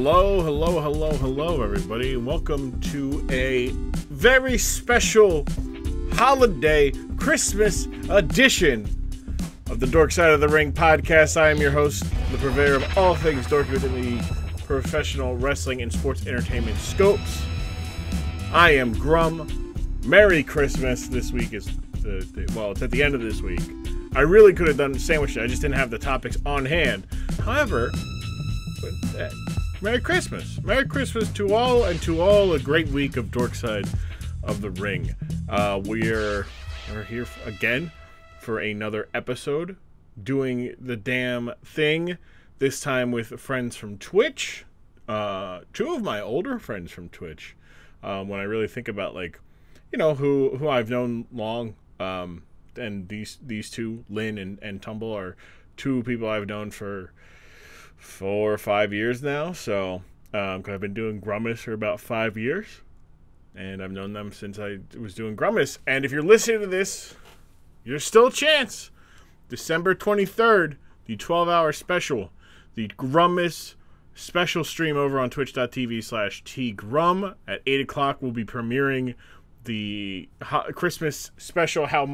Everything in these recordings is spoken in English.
Hello, everybody. Welcome to a very special holiday Christmas edition of the Dork Side of the Ring podcast. I am your host, the purveyor of all things dorky within the professional wrestling and sports entertainment scopes. I am Grumm. Merry Christmas. This week is, it's at the end of this week. I really could have done sandwich. I just didn't have the topics on hand. However, Merry Christmas. Merry Christmas to all, and to all a great week of Dork Side of the Ring. We're here again for another episode, doing the damn thing, this time with friends from Twitch. Two of my older friends from Twitch. When I really think about, who I've known long, and these two, Lynn and Tumble, are two people I've known for 4 or 5 years now. So, I've been doing Grummas for about 5 years, and I've known them since I was doing Grummas. And if you're listening to this, there's still a chance. December 23rd, the 12-hour special, the Grummas special stream over on twitch.tv/tgrum at 8 o'clock. We'll be premiering the Christmas special, How Lil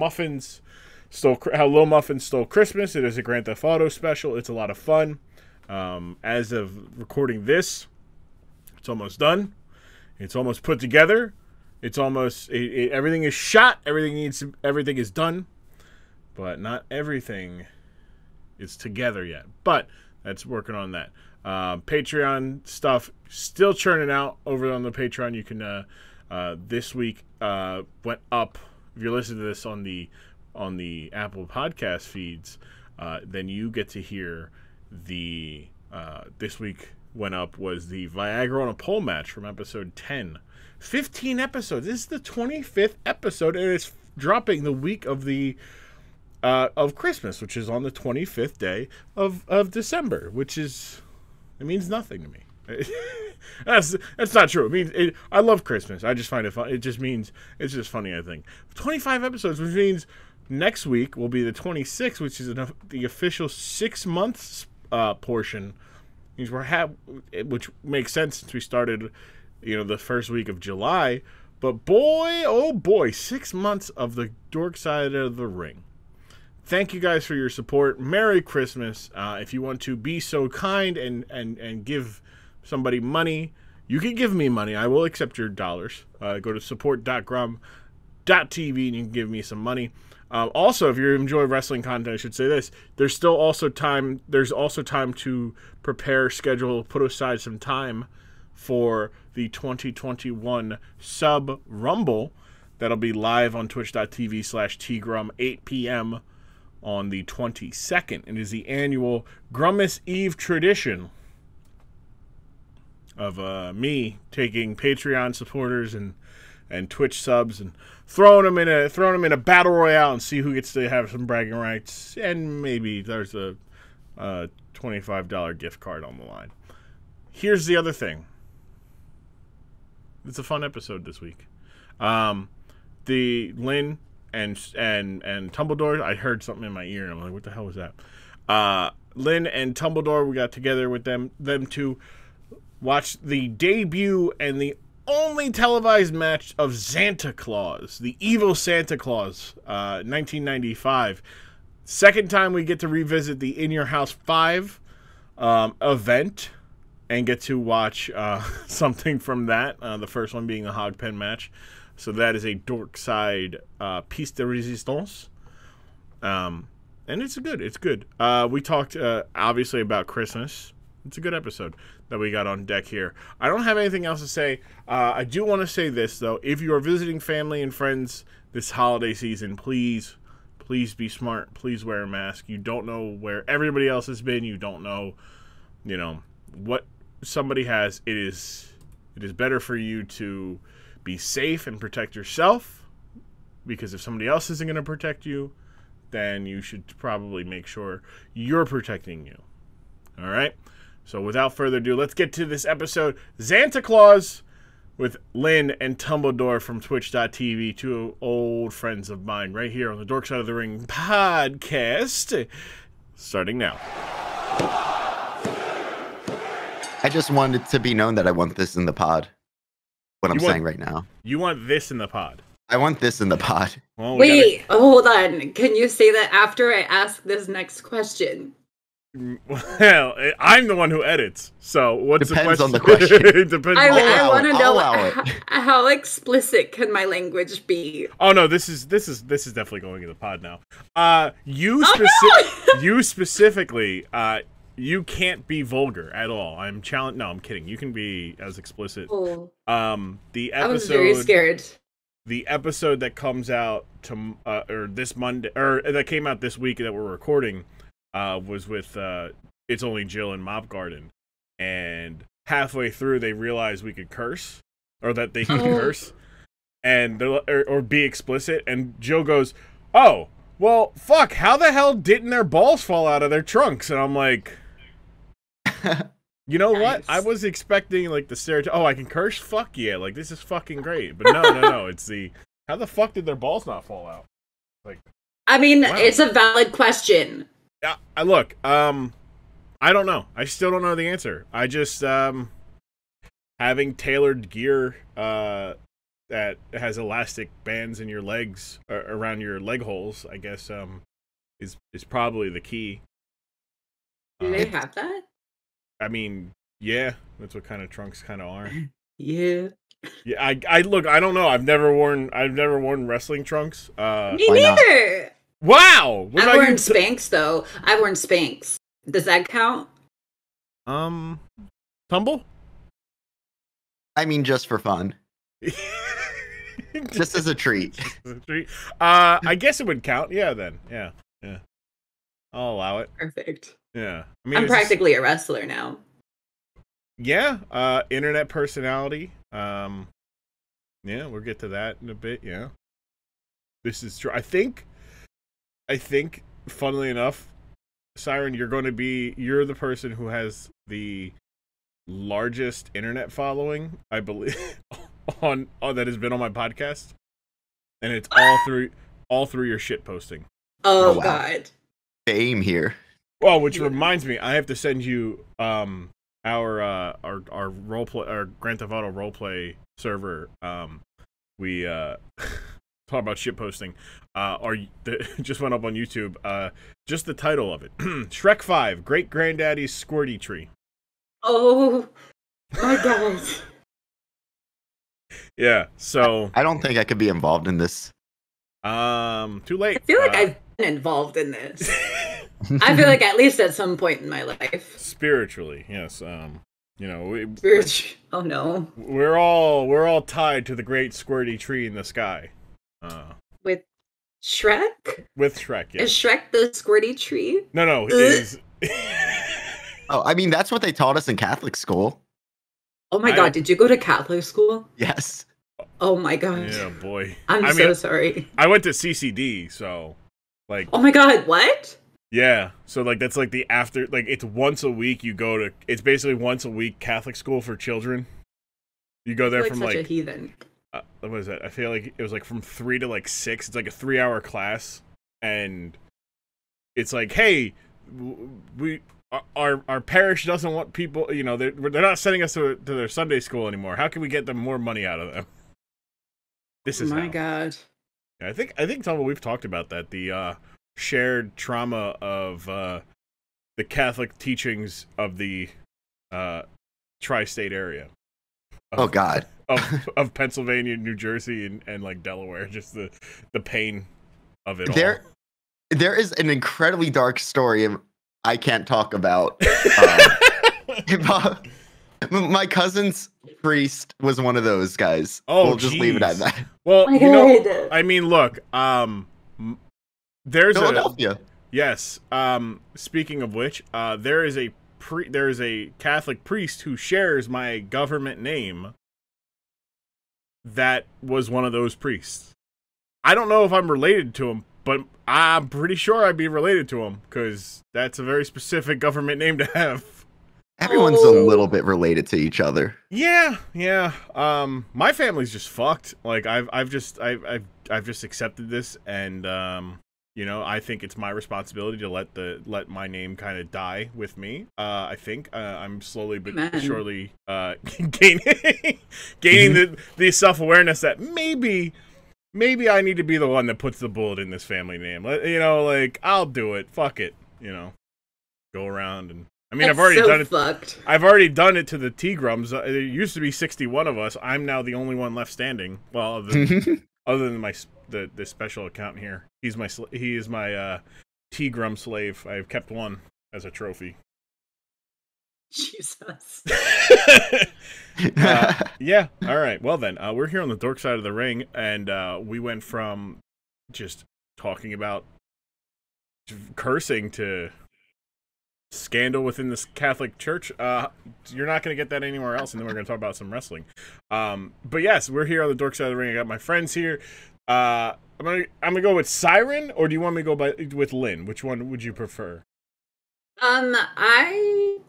Muffin Stole Christmas. It is a Grand Theft Auto special. It's a lot of fun. As of recording this, it's almost done. It's almost put together. It's almost everything is shot. Everything is done, but not everything is together yet. But that's working on that. Patreon stuff still churning out over on the Patreon. You can this week went up. If you're listening to this on the Apple podcast feeds, then you get to hear the this week went up was the Viagra on a pole match from episode 10. 15 episodes. This is the 25th episode, and it's dropping the week of the of Christmas, which is on the 25th day of December, which is, it means nothing to me. That's not true. It means I love Christmas. I just find it fun. It just means it's just funny, I think. 25 episodes, which means next week will be the 26th, which is the official 6 months portion. Means which makes sense since we started, the first week of July. But boy, oh boy, 6 months of the Dork Side of the Ring. Thank you guys for your support. Merry Christmas. If you want to be so kind and give somebody money, you can give me money. I will accept your dollars. Go to support.grum.tv and you can give me some money. Also, if you enjoy wrestling content, I should say this. There's also time to prepare, schedule, put aside some time for the 2021 Sub Rumble. That'll be live on twitch.tv/tgrum, 8 p.m. on the 22nd. It is the annual Grummas Eve tradition of me taking Patreon supporters and Twitch subs and throwing them in a battle royale and see who gets to have some bragging rights, and maybe there's a $25 gift card on the line. Here's the other thing. It's a fun episode this week. The Lynn and Tumbledore, I heard something in my ear and I'm like, what the hell was that? Lynn and Tumbledore, we got together with them to watch the debut and the only televised match of Xanta Klaus, the evil Santa Claus, 1995. Second time we get to revisit the In Your House 5 event and get to watch something from that. The first one being a Hog Pen Match. So that is a Dork Side piece de resistance. And it's good. We talked, obviously, about Christmas. It's a good episode that we got on deck here. I don't have anything else to say. I do want to say this, though. If you are visiting family and friends this holiday season, please be smart. Please wear a mask. You don't know where everybody else has been. You don't know, what somebody has. It is better for you to be safe and protect yourself, because if somebody else isn't going to protect you, then you should probably make sure you're protecting you. All right? So without further ado, let's get to this episode. Xanta Klaus with Lynn and Tumbledore from twitch.tv, two old friends of mine, right here on the Dork Side of the Ring podcast, starting now. I just wanted to be known that I want this in the pod. What I'm saying right now. You want this in the pod. I want this in the pod. Well, wait, hold on. Can you say that after I ask this next question? Well, I'm the one who edits, so what's Depends the question? on the question. It depends. I want to know how explicit can my language be? Oh no, this is definitely going in the pod now. You specifically, you can't be vulgar at all. I'm challenged. No, I'm kidding. You can be as explicit. Oh. The episode. I was very scared. The episode that comes out to or this Monday, or that came out this week that we're recording, was with It's Only Jill and Mop Garden, and halfway through they realized we could curse, or that they could curse, and or be explicit, and Jill goes, "Oh, well, fuck! How the hell didn't their balls fall out of their trunks?" And I'm like, you know what? I was expecting like the stereotype. Oh, I can curse? Fuck yeah! Like this is fucking great. But no. It's the how the fuck did their balls not fall out? Like, I mean, wow. It's a valid question. Yeah, look. I don't know. I still don't know the answer. I just having tailored gear that has elastic bands in your legs around your leg holes. I guess is probably the key. Do they have that? I mean, yeah, that's what kind of trunks kind of are. Yeah. Yeah, I look, I don't know. I've never worn wrestling trunks. Me neither. Wow. I've worn Spanx though. I've worn Spanx. Does that count? Tumble? I mean, just for fun. Just as a treat. I guess it would count. Yeah, then. Yeah. I'll allow it. Perfect. Yeah. I mean, I'm practically a wrestler now. Yeah. Internet personality. Yeah, we'll get to that in a bit. Yeah. This is true. I think, funnily enough, Sirenn, you're the person who has the largest internet following, I believe, on that has been on my podcast, and it's all through your shit posting. Oh wow. God. Fame here. Well, which reminds me, I have to send you our roleplay, our Grand Theft Auto roleplay server. We talk about shit posting. Just went up on YouTube. Just the title of it: Shrek 5, Great Granddaddy's Squirty Tree. Oh my God. Yeah. So I don't think I could be involved in this. Too late. I feel like I've been involved in this. I feel like at least at some point in my life. Spiritually, yes. Oh no. We're all tied to the great squirty tree in the sky. With Shrek? With Shrek, yes. Is Shrek the squirty tree? No, it is. Oh, I mean, that's what they taught us in Catholic school. Oh my God, did you go to Catholic school? Yes. Oh my God. Yeah, boy. I'm so sorry. I went to CCD, so like. Oh my God, what? Yeah, so like that's like the after, like it's once a week you go to. It's basically once a week Catholic school for children. You go there from such like a heathen. What was that? I feel like it was like from 3 to like 6. It's like a 3-hour class, and it's like, hey, our parish doesn't want people. You know, they're not sending us to their Sunday school anymore. How can we get them more money out of them? This is God. Yeah, I think Tumble, we've talked about that. The shared trauma of the Catholic teachings of the tri-state area. Oh God. Of Pennsylvania, New Jersey, and like Delaware, just the pain of it all. There is an incredibly dark story I can't talk about. My cousin's priest was one of those guys. Oh, we'll just leave it at that. Well, I mean, look, there's Philadelphia. Yes. Speaking of which, there is a Catholic priest who shares my government name. That was one of those priests. I don't know if I'm related to him, but I'm pretty sure I'd be related to him because that's a very specific government name to have. Everyone's a little bit related to each other. Yeah. My family's just fucked. Like I've just accepted this, and You know, I think it's my responsibility to let my name kind of die with me. I think I'm slowly but surely gaining the self-awareness that maybe I need to be the one that puts the bullet in this family name. You know, like, I'll do it. Fuck it. You know, go around and I mean, I've already done it. Fucked. I've already done it to the T-Grums. There used to be 61 of us. I'm now the only one left standing. Well, other than the special account here. He is my T-Grum slave. I've kept one as a trophy. Jesus. Yeah. All right. Well then, we're here on the Dork Side of the Ring, and we went from just talking about cursing to scandal within this Catholic Church. You're not going to get that anywhere else, and then we're going to talk about some wrestling. But yes, we're here on the Dork Side of the Ring. I got my friends here. I'm gonna go with Sirenn, or do you want me to go with Lynn? Which one would you prefer? I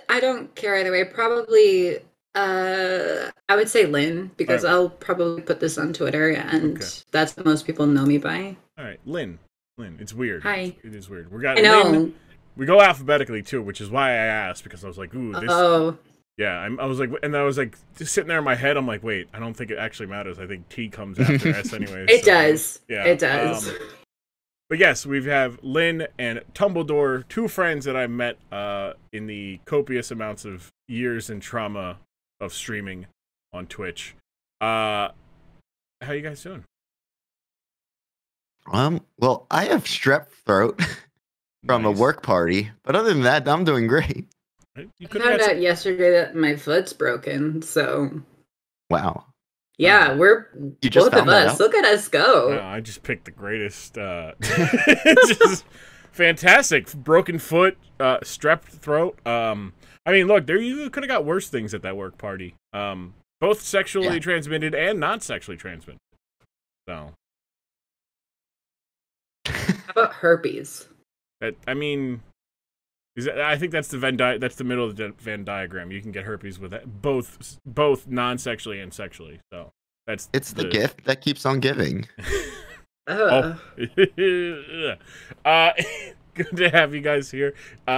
don't care either way. Probably, I would say Lynn, because I'll probably put this on Twitter, and that's what most people know me by. All right, Lynn. It's weird. Hi. It is weird. I know. Lynn. We go alphabetically too, which is why I asked, because I was like, ooh, this. Oh. Yeah, I was like, just sitting there in my head. I'm like, wait, I don't think it actually matters. I think T comes after S anyway. It does. Yeah, it does. But yes, we have Lynn and Tumbledore, two friends that I met in the copious amounts of years and trauma of streaming on Twitch. How you guys doing? Well, I have strep throat from a work party, but other than that, I'm doing great. I found out yesterday that my foot's broken, so... Wow. Yeah, we're both of us. Look at us go. No, I just picked the greatest. Just fantastic. Broken foot, strep throat. I mean, look, you could have got worse things at that work party. Both sexually transmitted and not sexually transmitted. So. How about herpes? I mean... I think that's that's the middle of the Venn diagram. You can get herpes with both non-sexually and sexually. So it's the gift that keeps on giving. Good to have you guys here.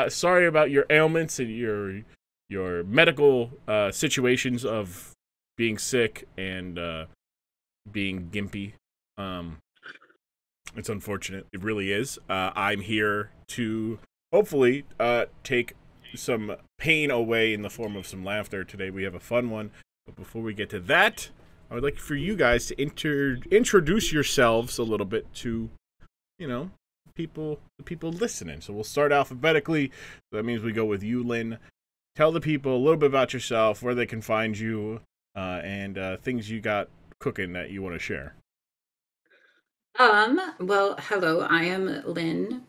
Sorry about your ailments and your medical situations of being sick and being gimpy. It's unfortunate. It really is. I'm here to hopefully take some pain away in the form of some laughter. Today we have a fun one. But before we get to that, I would like for you guys to introduce yourselves a little bit to, the people listening. So we'll start alphabetically. So that means we go with you, Lynn. Tell the people a little bit about yourself, where they can find you, and things you got cooking that you want to share. Well, hello, I am Lynn.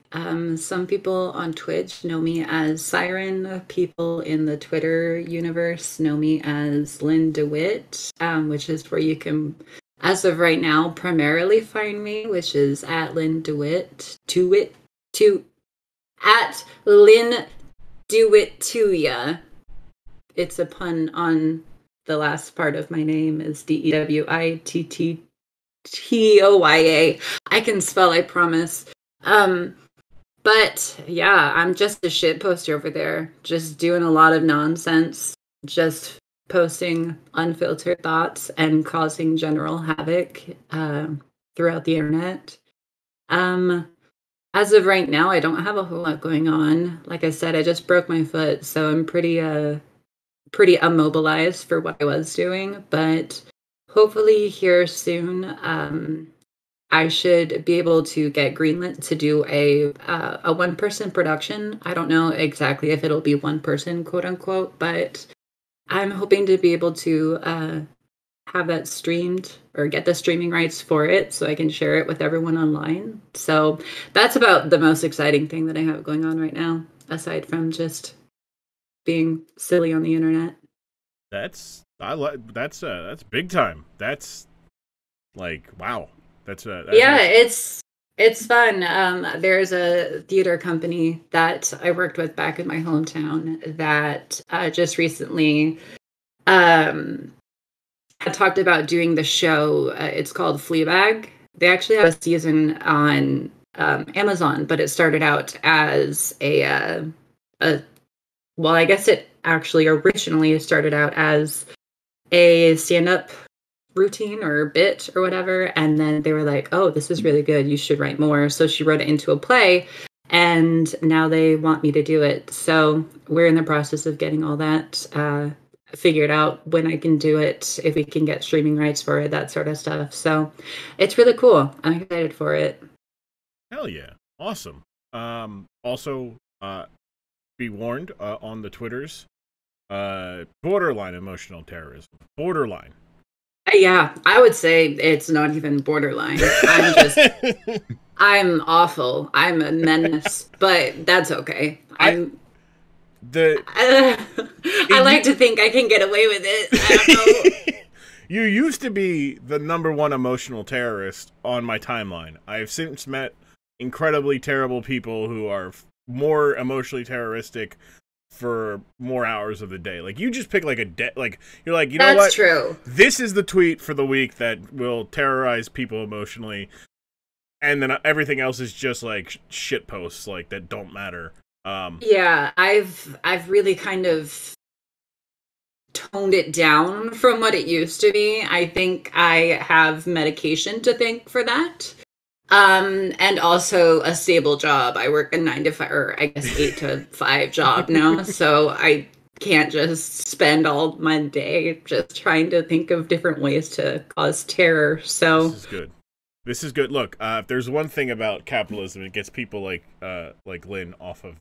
Some people on Twitch know me as Sirenn. People in the Twitter universe know me as Lynn DeWitt, which is where you can, as of right now, primarily find me, which is at Lynn DeWitt, at Lynn DeWitt to ya. It's a pun on the last part of my name is DEWITT. TOYA. I can spell, I promise. But yeah, I'm just a shit poster over there, just doing a lot of nonsense, just posting unfiltered thoughts and causing general havoc throughout the internet. As of right now, I don't have a whole lot going on. Like I said, I just broke my foot, so I'm pretty immobilized for what I was doing, but hopefully here soon, I should be able to get greenlit to do a one-person production. I don't know exactly if it'll be one person, quote unquote, but I'm hoping to be able to have that streamed or get the streaming rights for it so I can share it with everyone online. So that's about the most exciting thing that I have going on right now, aside from just being silly on the internet. That's big time. That's like, wow. That's it's fun. There's a theater company that I worked with back in my hometown that just recently had talked about doing the show. It's called Fleabag. They actually have a season on Amazon, but it started out as well, I guess it actually originally started out as a stand-up routine or bit or whatever, and then they were like, oh, this is really good, you should write more. So she wrote it into a play, and now they want me to do it. So we're in the process of getting all that figured out, when I can do it, if we can get streaming rights for it, that sort of stuff. So it's really cool. I'm excited for it. Hell yeah. Awesome. Also, be warned on the Twitters, borderline emotional terrorism. Borderline. Yeah, I would say it's not even borderline. I'm awful. I'm a menace, but that's okay. I like to think I can get away with it. I don't know. You used to be the #1 emotional terrorist on my timeline. I have since met incredibly terrible people who are more emotionally terroristic for more hours of the day. Like, you just pick like you're like, you know what? That's true. This is the tweet for the week that will terrorize people emotionally, and then everything else is just like shit posts like that don't matter. Yeah, I've really kind of toned it down from what it used to be. I think I have medication to thank for that. And also a stable job. I work a 9 to 5, or I guess 8 to 5 job now. So I can't just spend all my day just trying to think of different ways to cause terror. So this is good. This is good. Look, if there's one thing about capitalism, it gets people like Lynn off of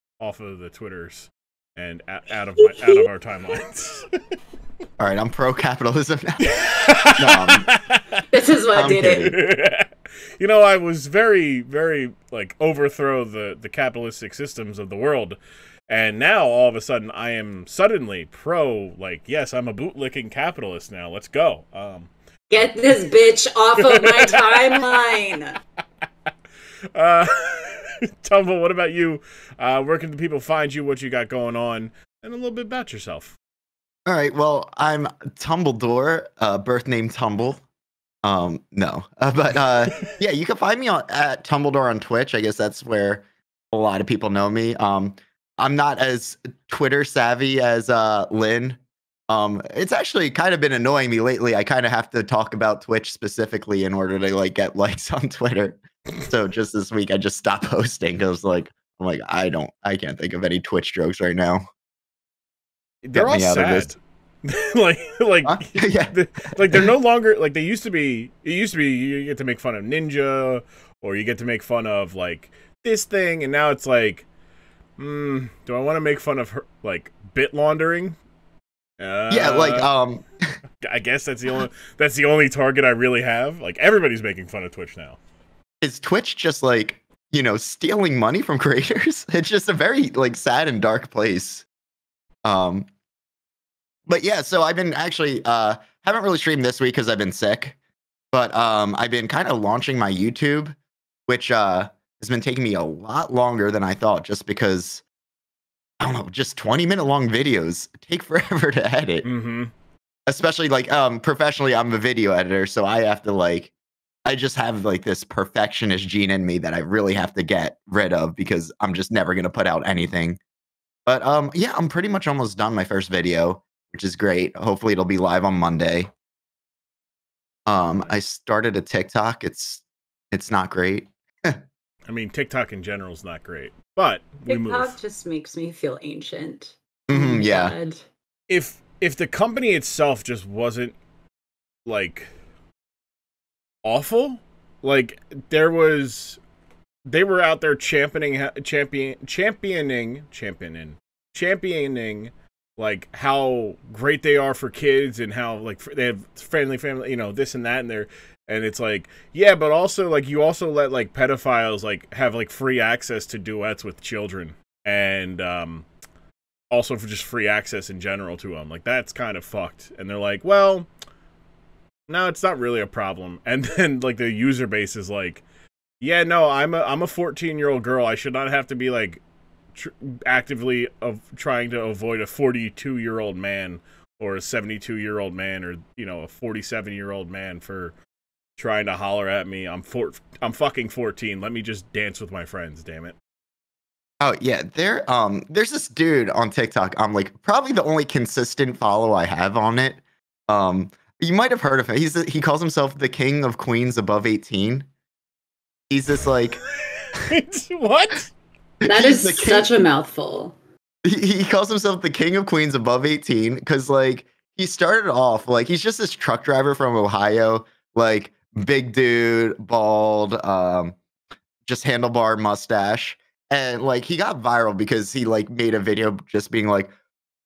the Twitters and out of our timelines. All right, I'm pro-capitalism now. This is what did it. You know, I was very, very, like, overthrow the capitalistic systems of the world, and now, all of a sudden, I am suddenly pro, like, yes, I'm a bootlicking capitalist now, let's go. Get this bitch off of my timeline! Tumble, what about you? Where can the people find you, what you got going on, and a little bit about yourself? All right, well, I'm Tumbledore, birth name Tumble. No, but yeah, you can find me at Tumbledore on Twitch. I guess that's where a lot of people know me. I'm not as Twitter savvy as Lynn. It's actually kind of been annoying me lately. I kind of have to talk about Twitch specifically in order to like get likes on Twitter. So just this week, I just stopped posting because I'm like, I can't think of any Twitch jokes right now. They're all sad. like huh? Yeah. Like they're no longer like they used to be. It used to be you get to make fun of Ninja, or you get to make fun of like this thing, and now it's like, do I want to make fun of her like bit laundering? Yeah, like I guess that's the only target I really have. Like, everybody's making fun of Twitch now. Is Twitch just like, stealing money from creators? It's just a very like sad and dark place. But yeah, so I've been actually haven't really streamed this week because I've been sick. But I've been kind of launching my YouTube, which has been taking me a lot longer than I thought, just because I don't know, just 20-minute long videos take forever to edit. Mm-hmm. Especially like professionally, I'm a video editor, so I have to I just have like this perfectionist gene in me that I really have to get rid of because I'm just never gonna put out anything. But yeah, I'm pretty much almost done my first video, which is great. Hopefully it'll be live on Monday. I started a TikTok. It's not great. I mean, TikTok in general is not great, but we move. TikTok just makes me feel ancient. Yeah. God. If the company itself just wasn't like awful, like they were out there championing like how great they are for kids and how like they have friendly family, this and that, and it's like, yeah, but also like you also let like pedophiles like have like free access to duets with children, and also for just free access in general to them. Like, that's kind of fucked. And they're like, well, no, it's not really a problem. And then like the user base is like, yeah, no, I'm a 14-year-old girl. I should not have to be like actively trying to avoid a 42-year-old man or a 72-year-old man or a 47-year-old man for trying to holler at me. I'm fucking 14. Let me just dance with my friends, damn it. Oh yeah, there's this dude on TikTok. I'm like probably the only consistent follow I have on it. You might have heard of him. He calls himself the King of Queens above 18. He's this like what? That is such a mouthful. He calls himself the King of Queens above 18 because like he started off like he's just this truck driver from Ohio, like big dude, bald, just handlebar mustache. And like he got viral because he like made a video just being like,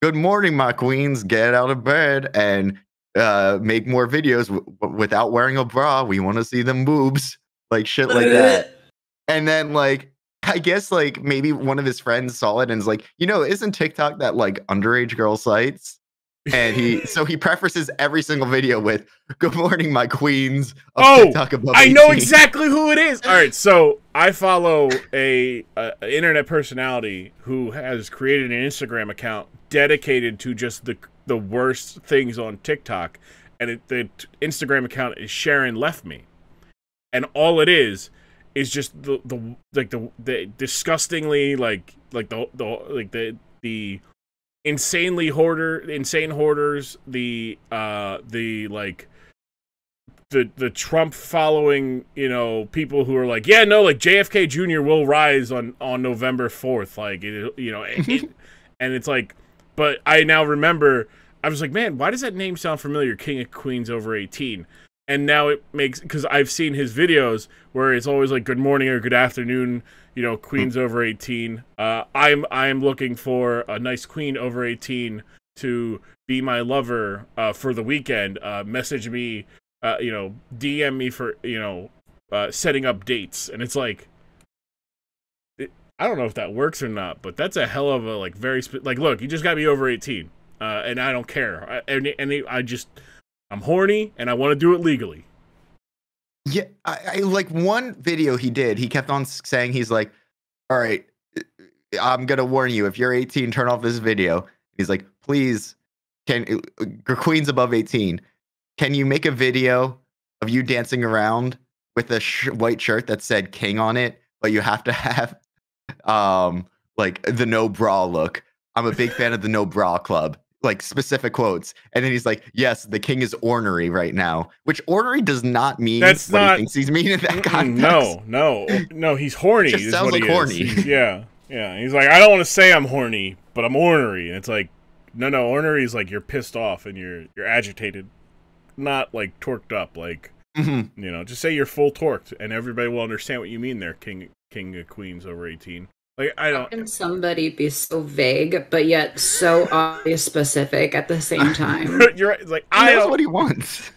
"Good morning, my queens, get out of bed and make more videos without wearing a bra. We want to see them boobs," like shit like that. And then like I guess like maybe one of his friends saw it and is like, isn't TikTok that like underage girl sites? And he prefaces every single video with "Good morning, my queens." TikTok above 18. I know exactly who it is. All right, so I follow a internet personality who has created an Instagram account dedicated to just the worst things on TikTok, and the Instagram account is Sirenn Left Me, and all it is just the disgustingly the insane hoarders, the Trump following, people who are like, yeah, no, like JFK Jr. will rise on November 4th, like and it's like, but I now remember, I was like, man, why does that name sound familiar? King of Queens over 18. And now it makes, because I've seen his videos where it's always like good morning or good afternoon, queens over 18. I'm looking for a nice queen over 18 to be my lover for the weekend. Message me, DM me for, setting up dates. And it's like, I don't know if that works or not, but that's a hell of a like look, you just gotta be over 18, and I don't care. I'm horny and I want to do it legally. Yeah, I like one video he did. He kept on saying he's like, "All right, I'm gonna warn you. If you're 18, turn off this video." He's like, "Please, queens above 18, can you make a video of you dancing around with a white shirt that said King on it, but you have to have like the no bra look. I'm a big fan of the no bra club." Like specific quotes. And then he's like, "Yes, the king is ornery right now," which ornery does not mean he thinks he's meaning in that context. No, he's horny. It just sounds like horny. Yeah. He's like, I don't want to say I'm horny, but I'm ornery. And it's like, no, ornery is like you're pissed off and you're agitated, not like torqued up. Like, just say you're full torqued, and everybody will understand what you mean there, king of queens over 18. Like, I don't. How can somebody be so vague but yet so obviously specific at the same time? You're right. Like, he knows what he wants.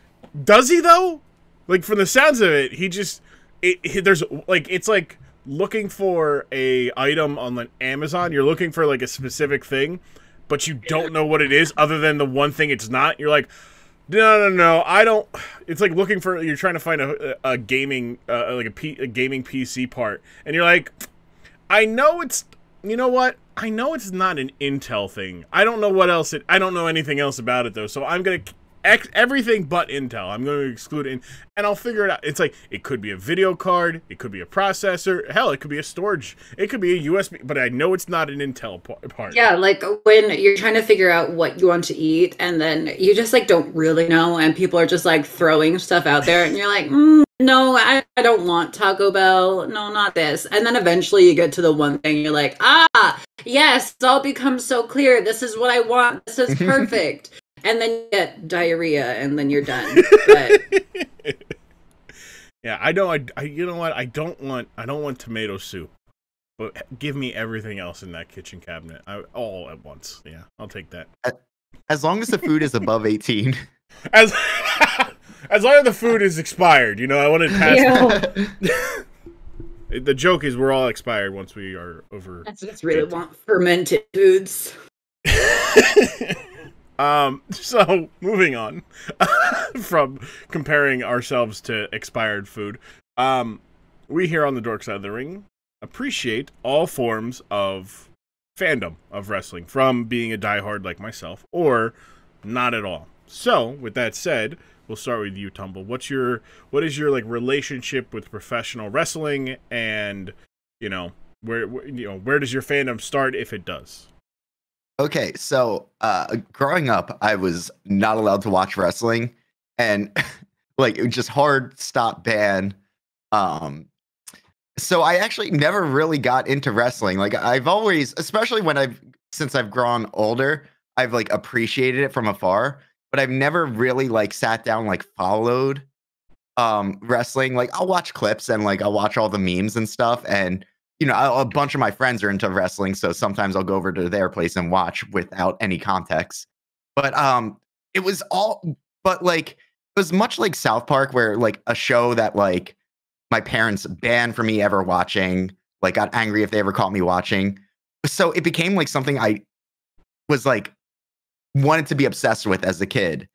Does he though? Like, from the sounds of it, he just there's like, it's like looking for a item on like Amazon. You're looking for like a specific thing, but you don't know what it is other than the one thing it's not. You're like, no, I don't. It's like looking for, you're trying to find a gaming a gaming PC part, and you're like, I know it's, I know it's not an Intel thing. I don't know what else I don't know anything else about it though. So I'm going to everything but Intel. I'm going to exclude it, and I'll figure it out. It's like, it could be a video card, it could be a processor, hell, it could be a storage, it could be a USB, but I know it's not an Intel part. Yeah, like when you're trying to figure out what you want to eat, and then you just like don't really know, and people are just like throwing stuff out there, and you're like, no, I don't want Taco Bell. No, not this. And then eventually you get to the one thing, you're like, yes, it all becomes so clear. This is what I want. This is perfect. And then you get diarrhea, and then you're done. But yeah, I don't. You know what? I don't want tomato soup, but give me everything else in that kitchen cabinet, all at once. Yeah, I'll take that. As long as the food is above 18. As long as the food is expired, I want it past. Yeah. The joke is we're all expired once we are over. I just really want fermented foods. So moving on from comparing ourselves to expired food, we here on the Dork Side of the Ring appreciate all forms of fandom of wrestling, from being a diehard like myself or not at all. So with that said, we'll start with you, Tumble. What is your like relationship with professional wrestling, and where does your fandom start, if it does? Okay, so growing up, I was not allowed to watch wrestling, and like it was just hard stop ban. So I actually never really got into wrestling. Like I've always, especially since I've grown older, I've like appreciated it from afar, but I've never really like sat down like followed wrestling. Like I'll watch clips and like I'll watch all the memes and stuff, and a bunch of my friends are into wrestling, so sometimes I'll go over to their place and watch without any context. But it was all, but like it was much like South Park, where like a show that like my parents banned for me ever watching, like got angry if they ever caught me watching. So it became like something I was like wanted to be obsessed with as a kid.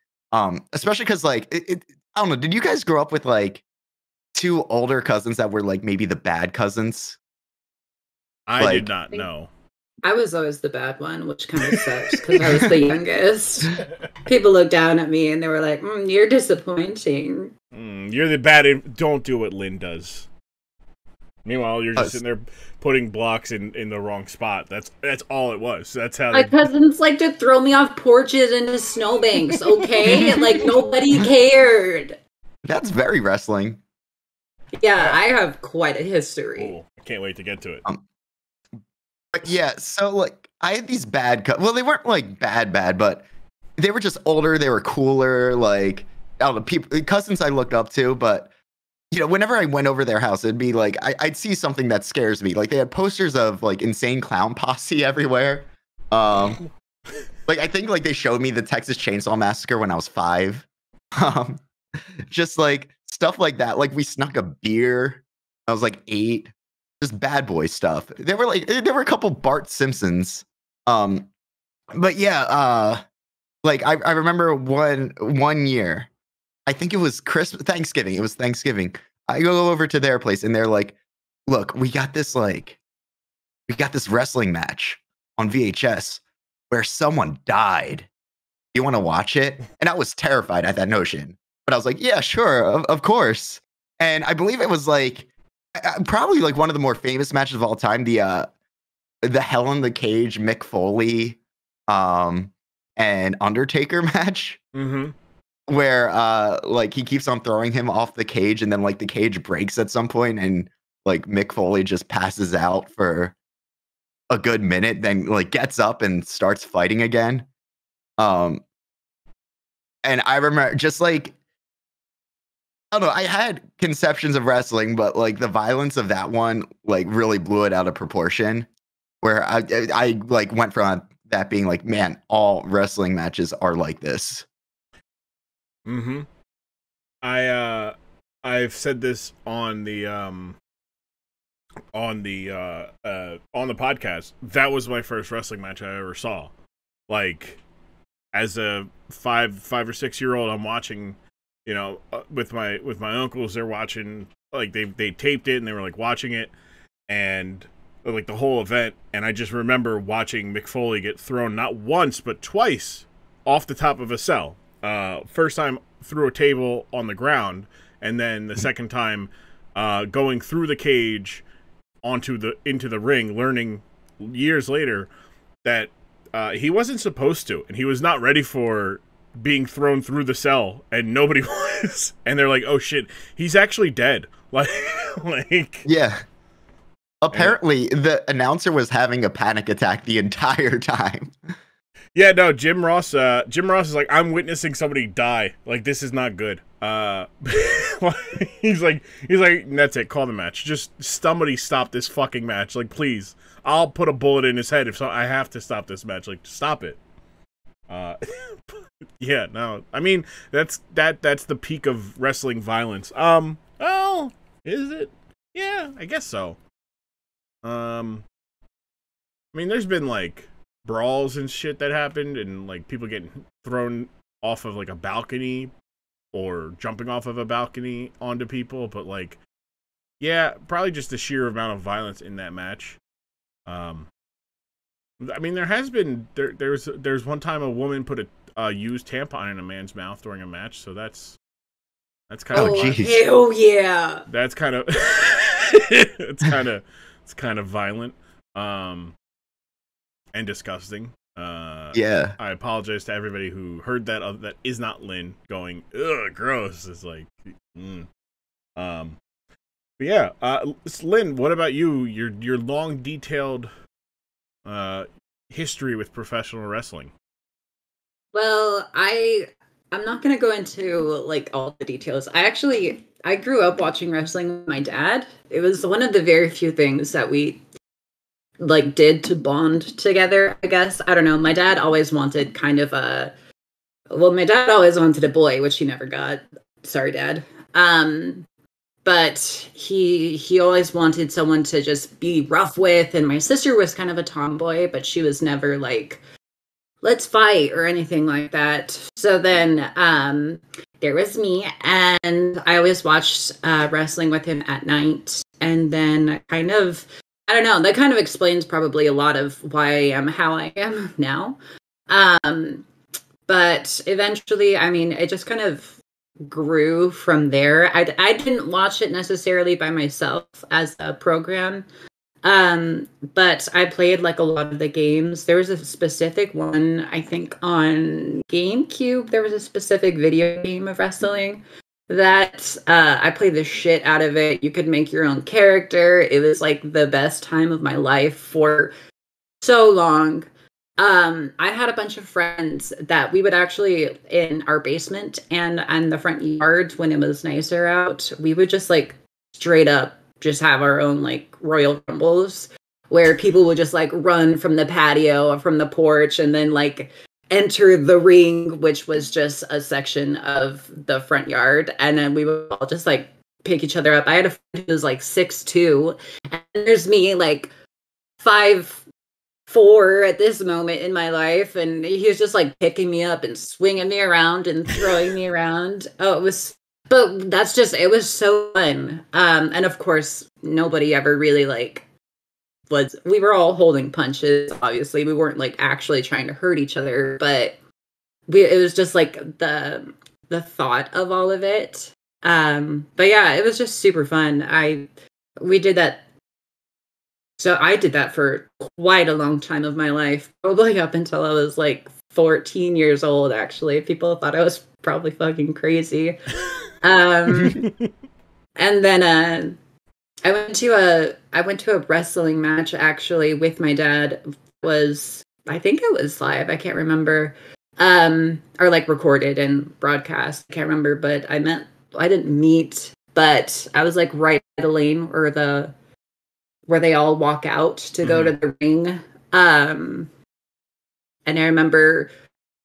Especially because like I don't know, did you guys grow up with like two older cousins that were like maybe the bad cousins? I did not know. I was always the bad one, which kind of sucks because I was the youngest. People looked down at me and they were like, "You're disappointing. You're the bad. Don't do what Lynn does." Meanwhile, you're just sitting there putting blocks in the wrong spot. That's all it was. That's how my cousins like to throw me off porches into snowbanks. Okay, like nobody cared. That's very wrestling. Yeah, I have quite a history. Cool. I can't wait to get to it. Yeah, so like I had these well, they weren't like bad, but they were just older, they were cooler, like I don't know, cousins I looked up to, but whenever I went over their house, it'd be like I'd see something that scares me. Like they had posters of like Insane Clown Posse everywhere. Like I think like they showed me the Texas Chainsaw Massacre when I was 5. Just like stuff like that. Like we snuck a beer. I was like 8. Just bad boy stuff. There were a couple Bart Simpsons. But yeah, like I remember one year, I think it was Thanksgiving. It was Thanksgiving. I go over to their place and they're like, "Look, we got this wrestling match on VHS where someone died. You want to watch it?" And I was terrified at that notion, but I was like, "Yeah, sure, of course." And I believe it was like probably like one of the more famous matches of all time, the Hell in the Cage Mick Foley and Undertaker match. Mm-hmm. Where like he keeps on throwing him off the cage, and then like the cage breaks at some point, and like Mick Foley just passes out for a good minute, then like gets up and starts fighting again. And I remember just like I don't know, I had conceptions of wrestling, but like the violence of that one like really blew it out of proportion. Where I like went from that being like, man, all wrestling matches are like this. Mm-hmm. I've said this on the podcast. That was my first wrestling match I ever saw. Like as a 5 or 6 year old, I'm watching, with my uncles. They're watching, like they taped it and they were like watching it, and like the whole event. And I just remember watching Mick Foley get thrown not once but twice off the top of a cell. First time through a table on the ground, and then the second time going through the cage into the ring, learning years later that he wasn't supposed to, and he was not ready for being thrown through the cell, and nobody was. And they're like, "Oh shit, he's actually dead." Like yeah. Apparently, the announcer was having a panic attack the entire time. Yeah, no, Jim Ross is like, "I'm witnessing somebody die. Like, this is not good." He's like, "That's it. Call the match. Just somebody stop this fucking match. Like, please. I'll put a bullet in his head if I have to stop this match. Like, stop it." Yeah, no. I mean, that's the peak of wrestling violence. Oh, is it? Yeah, I guess so. I mean, there's been like brawls and shit that happened, and like people getting thrown off of like a balcony or jumping off of a balcony onto people, but like, yeah, probably just the sheer amount of violence in that match. I mean, there has been there's one time a woman put a used tampon in a man's mouth during a match, so that's That's kind of geez. hell yeah. that's kind of it's kind of violent and disgusting. Yeah. I apologize to everybody who heard that that is not Lynn going, ugh, gross. It's like, but yeah, Lynn, what about you? Your long, detailed history with professional wrestling. Well, I'm not gonna go into like all the details. I grew up watching wrestling with my dad. It was one of the very few things that we like did to bond together, I guess. I don't know. My dad always wanted my dad always wanted a boy, which he never got. Sorry, Dad. But he always wanted someone to just be rough with, and my sister was kind of a tomboy, but she was never like, let's fight or anything like that. So then there was me, and I always watched wrestling with him at night. And then I don't know, that kind of explains probably a lot of why I am how I am now. But eventually, I mean, it just kind of grew from there. I didn't watch it necessarily by myself as a program. But I played like a lot of the games. There was a specific one, I think on GameCube, there was a specific video game of wrestling that I played the shit out of it. You could make your own character. It was like the best time of my life for so long. I had a bunch of friends that we would actually in our basement and on the front yard when it was nicer out, we would just like straight up just have our own like Royal Rumbles where people would just like run from the patio or from the porch and then like enter the ring, which was just a section of the front yard. And then we would all just like pick each other up. I had a friend who was like 6'2", and there's me like 5'4" at this moment in my life. And he was just like picking me up and swinging me around and throwing me around. But that's just, it was so fun. And of course, nobody ever really like we were all holding punches. Obviously, we weren't like actually trying to hurt each other, but it was just like the thought of all of it. But yeah, it was just super fun. We did that. So I did that for quite a long time of my life, probably up until I was like 14 years old, actually. People thought I was probably fucking crazy. And then I went to a wrestling match actually with my dad. I think it was live, I can't remember. Or like recorded and broadcast. I can't remember, but I didn't meet, but I was like right by the lane where they all walk out to go to the ring. And I remember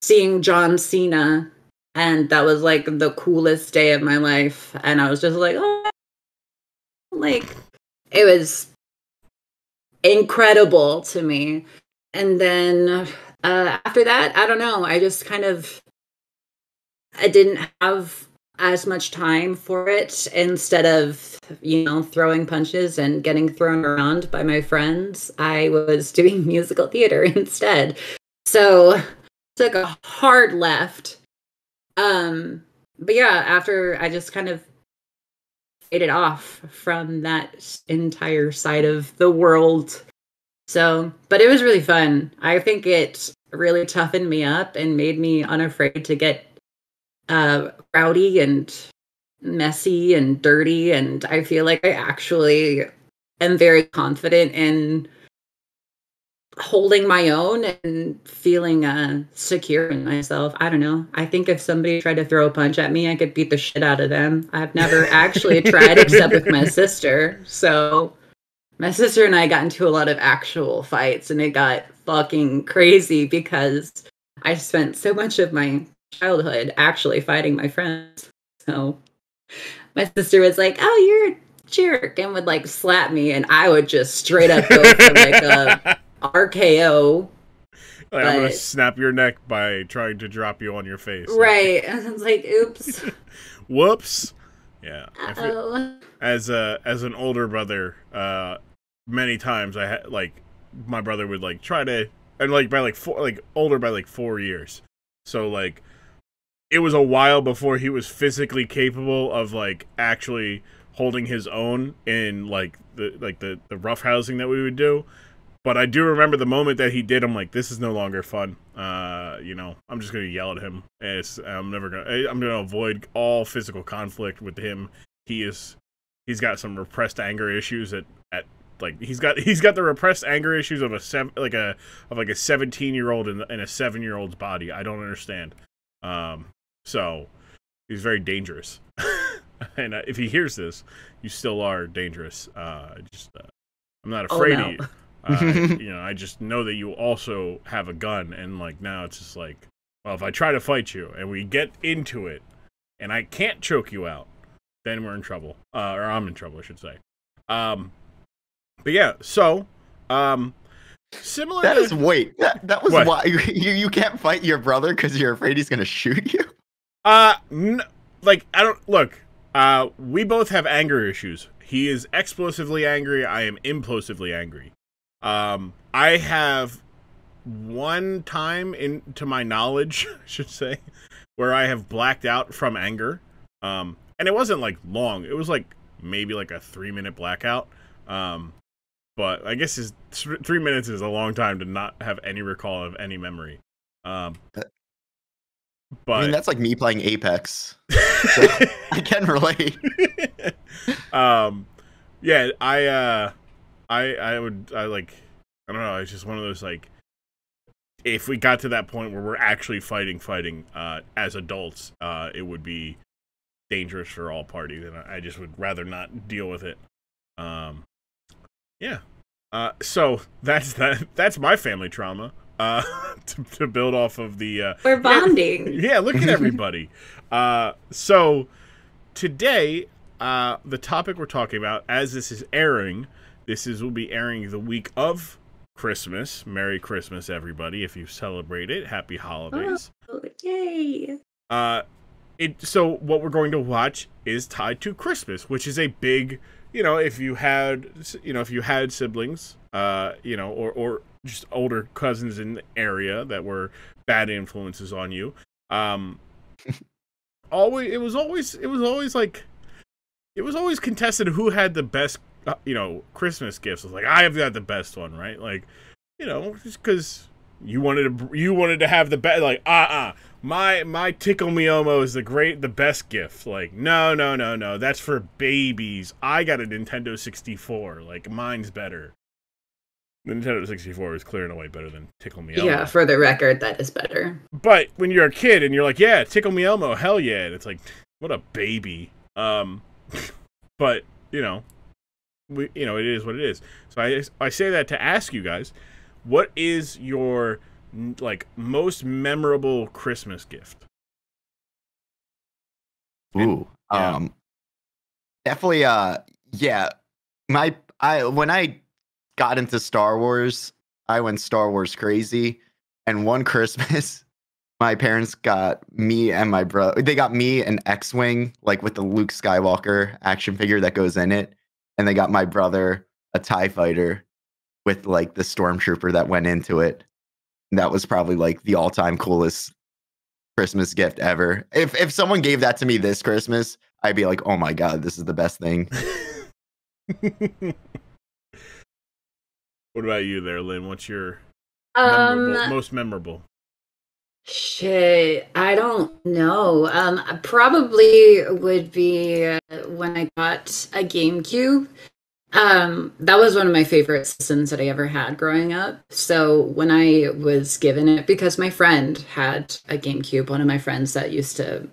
seeing John Cena, and that was like the coolest day of my life. And I was just like, oh, like it was incredible to me. And then after that, I don't know, I didn't have as much time for it. Instead of, throwing punches and getting thrown around by my friends, I was doing musical theater instead. So took a hard left. But yeah, after I just kind of faded off from that entire side of the world. So, but it was really fun. I think it really toughened me up and made me unafraid to get rowdy and messy and dirty. And I feel like I actually am very confident in holding my own and feeling secure in myself. I don't know. I think if somebody tried to throw a punch at me, I could beat the shit out of them. I've never actually tried except with my sister. So my sister and I got into a lot of actual fights, and it got fucking crazy because I spent so much of my childhood actually fighting my friends. So my sister was like, "Oh, you're a jerk," and would like slap me, and I would just straight up go for like a RKO. Like, I'm gonna snap your neck by trying to drop you on your face. Right. And I was like, oops. Whoops. Yeah. As an older brother, many times I had like my brother would like try to, and like by like older by like 4 years. So like it was a while before he was physically capable of like actually holding his own in like the rough housing that we would do. But I do remember the moment that he did. I'm like, this is no longer fun. I'm just gonna yell at him. I'm gonna avoid all physical conflict with him. He's got some repressed anger issues he's got the repressed anger issues of a 17-year-old in a 7-year-old's body. I don't understand. So he's very dangerous. And if he hears this, you still are dangerous. I'm not afraid of you. I just know that you also have a gun, and like now it's just like, well, if I try to fight you and we get into it, and I can't choke you out, then we're in trouble. Or I'm in trouble, I should say. But yeah, so similar. That was what? Why you can't fight your brother because you're afraid he's gonna shoot you. We both have anger issues. He is explosively angry. I am implosively angry. I have one time to my knowledge, I should say, where I have blacked out from anger. And it wasn't like long. It was like maybe like a 3-minute blackout. But I guess 3 minutes is a long time to not have any recall of any memory. But I mean, that's like me playing Apex. So I can relate. Yeah, I don't know, it's just one of those, like, if we got to that point where we're actually fighting as adults, it would be dangerous for all parties, and I just would rather not deal with it. Yeah. So that's my family trauma. To build off of the we're bonding. Yeah, look at everybody. So today, the topic we're talking about, as this is airing, will be airing the week of Christmas. Merry Christmas, everybody! If you celebrate it, happy holidays! Oh, yay! So what we're going to watch is tied to Christmas, which is a big, if you had siblings, or just older cousins in the area that were bad influences on you. It was always contested who had the best, Christmas gifts. It was like, I have got the best one, right? Like, just because you wanted to have the best, like, my Tickle Me Elmo is the best gift. Like, no, that's for babies. I got a Nintendo 64. Like, mine's better. The Nintendo 64 is clear and away better than Tickle Me Elmo. Yeah, for the record, that is better. But when you're a kid and you're like, yeah, Tickle Me Elmo, hell yeah. And it's like, what a baby. But, it is what it is. So I say that to ask you guys, what is your, like, most memorable Christmas gift? Ooh, definitely, yeah. When I got into Star Wars, I went Star Wars crazy. And one Christmas, my parents got me and my brother, they got me an X-Wing, like with the Luke Skywalker action figure that goes in it. And they got my brother a TIE fighter with like the stormtrooper that went into it. And that was probably like the all-time coolest Christmas gift ever. If someone gave that to me this Christmas, I'd be like, oh my God, this is the best thing. What about you there, Lynn? What's your most memorable? Shit, I don't know. Probably would be when I got a GameCube. That was one of my favorite systems that I ever had growing up. So when I was given it, because my friend had a GameCube, one of my friends that used to,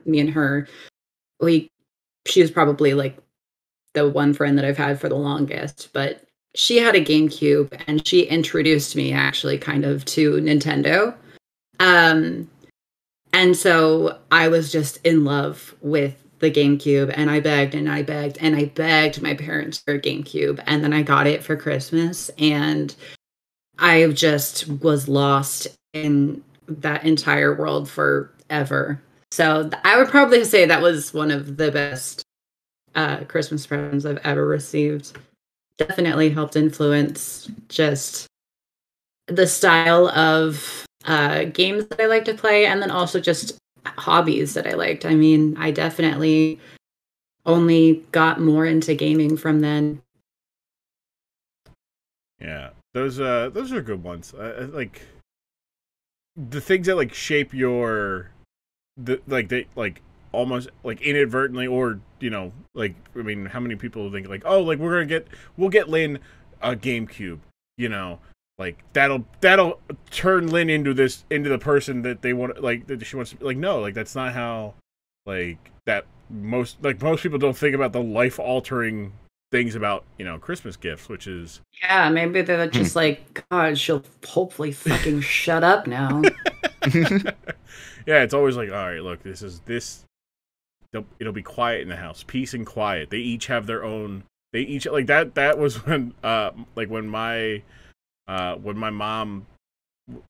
me and her, she was probably like the one friend that I've had for the longest, but she had a GameCube and she introduced me actually kind of to Nintendo. And so I was just in love with the GameCube, and I begged and I begged and I begged my parents for a GameCube, and then I got it for Christmas, and I just was lost in that entire world forever. So I would probably say that was one of the best Christmas presents I've ever received. Definitely helped influence just the style of games that I like to play, and then also just hobbies that I liked. I mean, I definitely only got more into gaming from then. Yeah, those are good ones. Like the things that like shape your they like almost like inadvertently, or like, I mean, how many people think like, oh, like we'll get Lynn a GameCube, like that'll turn Lynn into the person that they want, like that she wants to, like, no, like that's not how, like that most people don't think about the life altering things about Christmas gifts, which is maybe they're just like, God, she'll hopefully fucking shut up now. Yeah, it's always like, all right, look, it'll be quiet in the house, peace and quiet. They each have their own. They each like that was when when my mom,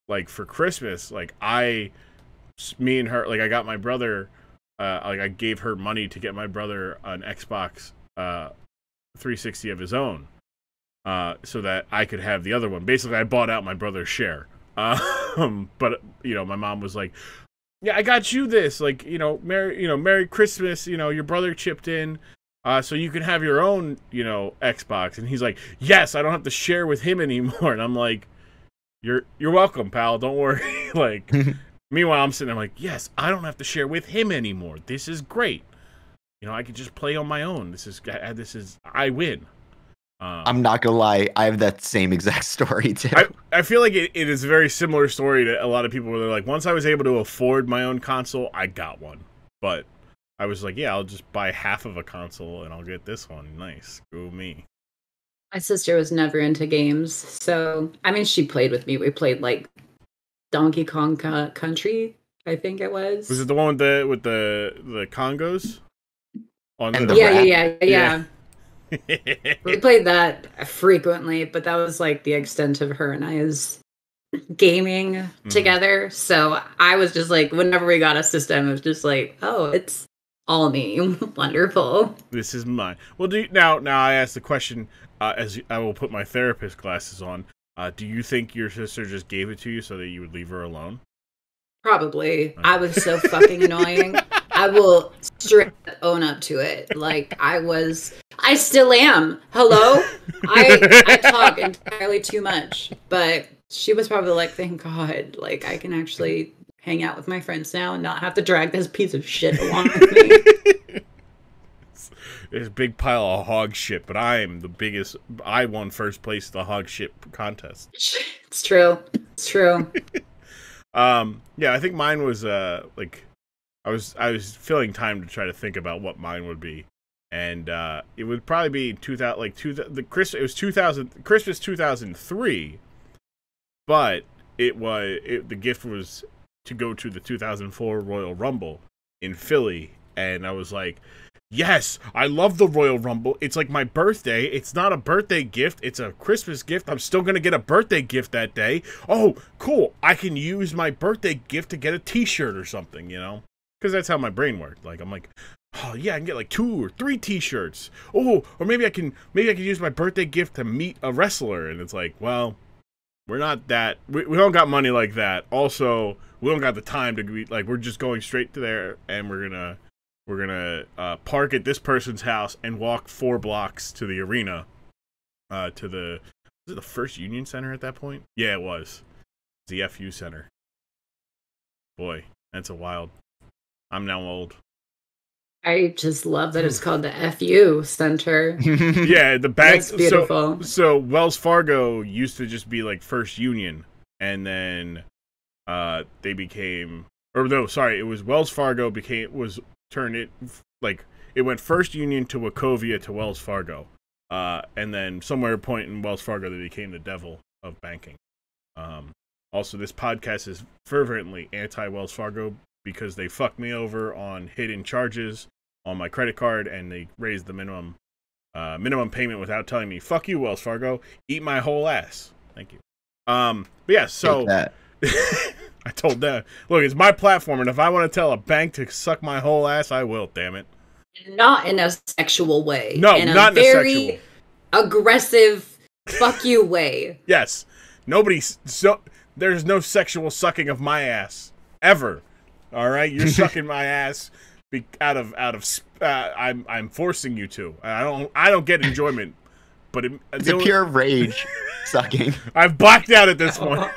like for Christmas, like me and her, like I got my brother, like I gave her money to get my brother an Xbox 360 of his own, so that I could have the other one. Basically, I bought out my brother's share. But my mom was like, yeah, I got you this, like, Merry Christmas, your brother chipped in, so you can have your own, Xbox. And he's like, yes, I don't have to share with him anymore. And I'm like, you're welcome, pal, don't worry. Like, meanwhile, I'm sitting there like, yes, I don't have to share with him anymore. This is great. I can just play on my own. I win. I'm not gonna lie, I have that same exact story too. I feel like it is a very similar story to a lot of people where they're like, once I was able to afford my own console, I got one. But I was like, yeah, I'll just buy half of a console and I'll get this one. Nice. Screw me. My sister was never into games, so I mean, she played with me. We played like Donkey Kong Country, I think it was. Was it the one with the Congos? Yeah. We played that frequently, but that was like the extent of her and I's gaming together. So I was just like, whenever we got a system, it was just like, oh, it's all me. Wonderful. This is mine. Well, now I ask the question, as I will put my therapist glasses on. Do you think your sister just gave it to you so that you would leave her alone? Probably. I was so fucking annoying. I will straight up own up to it. Like, I still am. Hello? I talk entirely too much. But she was probably like, thank God, like, I can actually hang out with my friends now and not have to drag this piece of shit along with me. There's a big pile of hog shit, but I am the biggest. I won first place at the hog shit contest. It's true. It's true. Yeah, I think mine was like, I was filling time to try to think about what mine would be, and it would probably be 2000, like it was 2000 Christmas 2003, but the gift was to go to the 2004 Royal Rumble in Philly, and I was like, yes, I love the Royal Rumble. It's like my birthday. It's not a birthday gift. It's a Christmas gift. I'm still going to get a birthday gift that day. Oh, cool. I can use my birthday gift to get a t-shirt or something, Because that's how my brain worked. Like, I'm like, oh, yeah, I can get like 2 or 3 t-shirts. Oh, or maybe I can use my birthday gift to meet a wrestler. And it's like, well, we're not that. We don't got money like that. Also, we don't got the time to be like, we're just going straight to there, and we're gonna park at this person's house and walk 4 blocks to the arena, was it the First Union Center at that point? Yeah, it was. The FU Center. Boy, that's a wild. I'm now old. I just love that it's called the FU Center. Yeah, the bank. That's beautiful. So Wells Fargo used to just be like First Union, and then they became, or no, sorry, it was Wells Fargo turned it, like, it went First Union to Wachovia to Wells Fargo, and then somewhere point in Wells Fargo they became the devil of banking. Also, this podcast is fervently anti-Wells Fargo because they fucked me over on hidden charges on my credit card, and they raised the minimum payment without telling me, fuck you, Wells Fargo, eat my whole ass. Thank you. But yeah, so I told them, look, it's my platform, and if I want to tell a bank to suck my whole ass, I will, damn it. Not in a sexual way. No, not in a sexual. Very aggressive, fuck you way. Yes. There's no sexual sucking of my ass. Ever. All right, you're sucking my ass I'm forcing you to. I don't get enjoyment, but it's a pure rage sucking. I've blacked out at this point.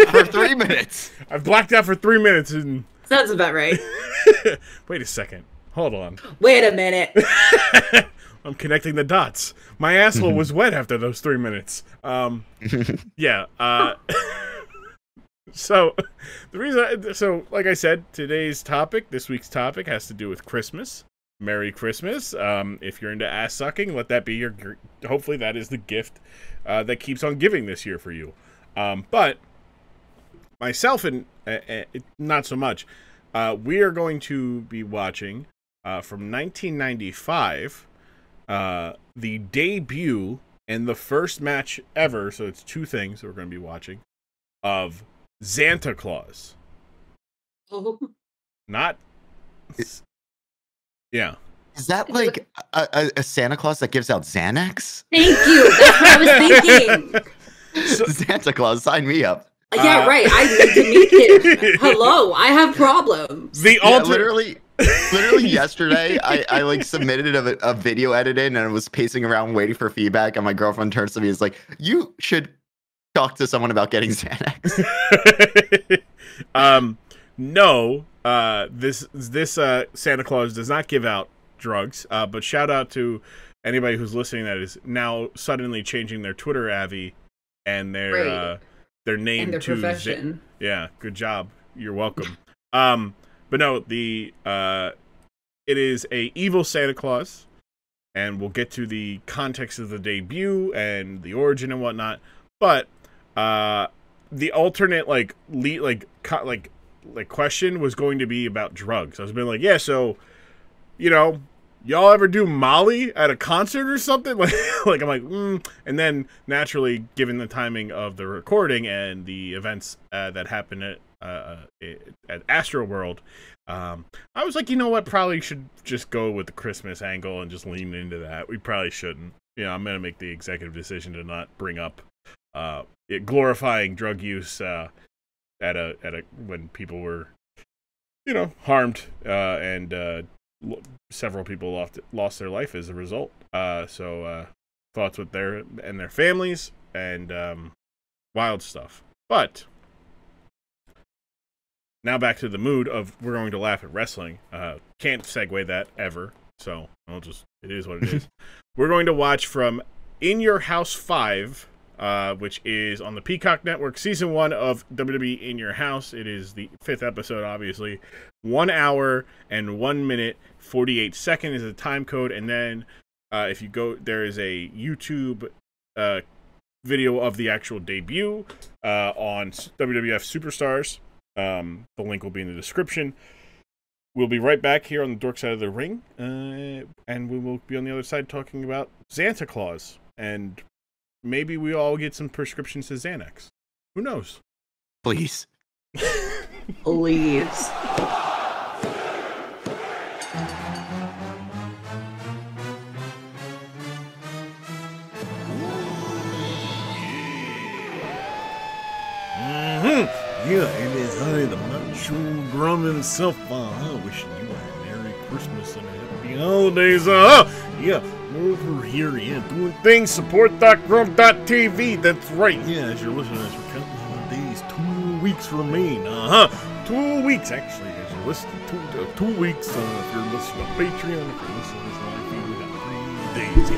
For 3 minutes. I've blacked out for 3 minutes and. Sounds about right. Wait a second. Hold on. Wait a minute. I'm connecting the dots. My asshole was wet after those 3 minutes. Yeah. So, like I said, this week's topic has to do with Christmas. Merry Christmas. If you're into ass sucking, let that be hopefully that is the gift that keeps on giving this year for you. But myself and not so much. We are going to be watching from 1995 the debut and the first match ever. So it's two things that we're going to be watching of Xanta Klaus. Oh. Not. Yeah. Is that like a Santa Claus that gives out Xanax? Thank you. That's what I was thinking. Santa Claus, sign me up. Yeah, right. I need to meet him. Hello, I have problems. Literally yesterday, I like submitted a video edited and I was pacing around waiting for feedback, and my girlfriend turns to me and is like, "You should talk to someone about getting Xanax." No. This Santa Claus does not give out drugs. But shout out to anybody who's listening that is now suddenly changing their Twitter avi and their name and their to profession. Yeah, good job. You're welcome. But no, it is a evil Santa Claus, and we'll get to the context of the debut and the origin and whatnot. But the alternate question was going to be about drugs. I was being like, yeah, so y'all ever do Molly at a concert or something? Like I'm like, and then naturally, given the timing of the recording and the events that happened at Astroworld, I was like, you know what? Probably should just go with the Christmas angle and just lean into that. We probably shouldn't. I'm gonna make the executive decision to not bring up glorifying drug use at a when people were harmed and several people lost their life as a result. So thoughts with their families and wild stuff. But now back to the mood of we're going to laugh at wrestling. Can't segue that ever. So it is what it is. We're going to watch from In Your House 5, which is on the Peacock Network, Season 1 of WWE In Your House. It is the 5th episode, obviously. 1 hour and 1 minute, 48 seconds is the time code. And then if you go, there is a YouTube video of the actual debut on WWF Superstars. The link will be in the description. We'll be right back here on the Dork Side of the ring. And we will be on the other side talking about Xanta Klaus. And maybe we all get some prescriptions to Xanax. Who knows? Please. Please. Yeah, it is I, the macho Grumm himself, wishing you a Merry Christmas and a Happy Holidays. Yeah, over here, doing things, support.grumm.tv, that's right, yeah, as you're listening, as we're counting down the days, 2 weeks remain, 2 weeks, actually, as you're listening, 2 weeks, if you're listening on Patreon, if you're listening to this live feed, we got 3 days, 3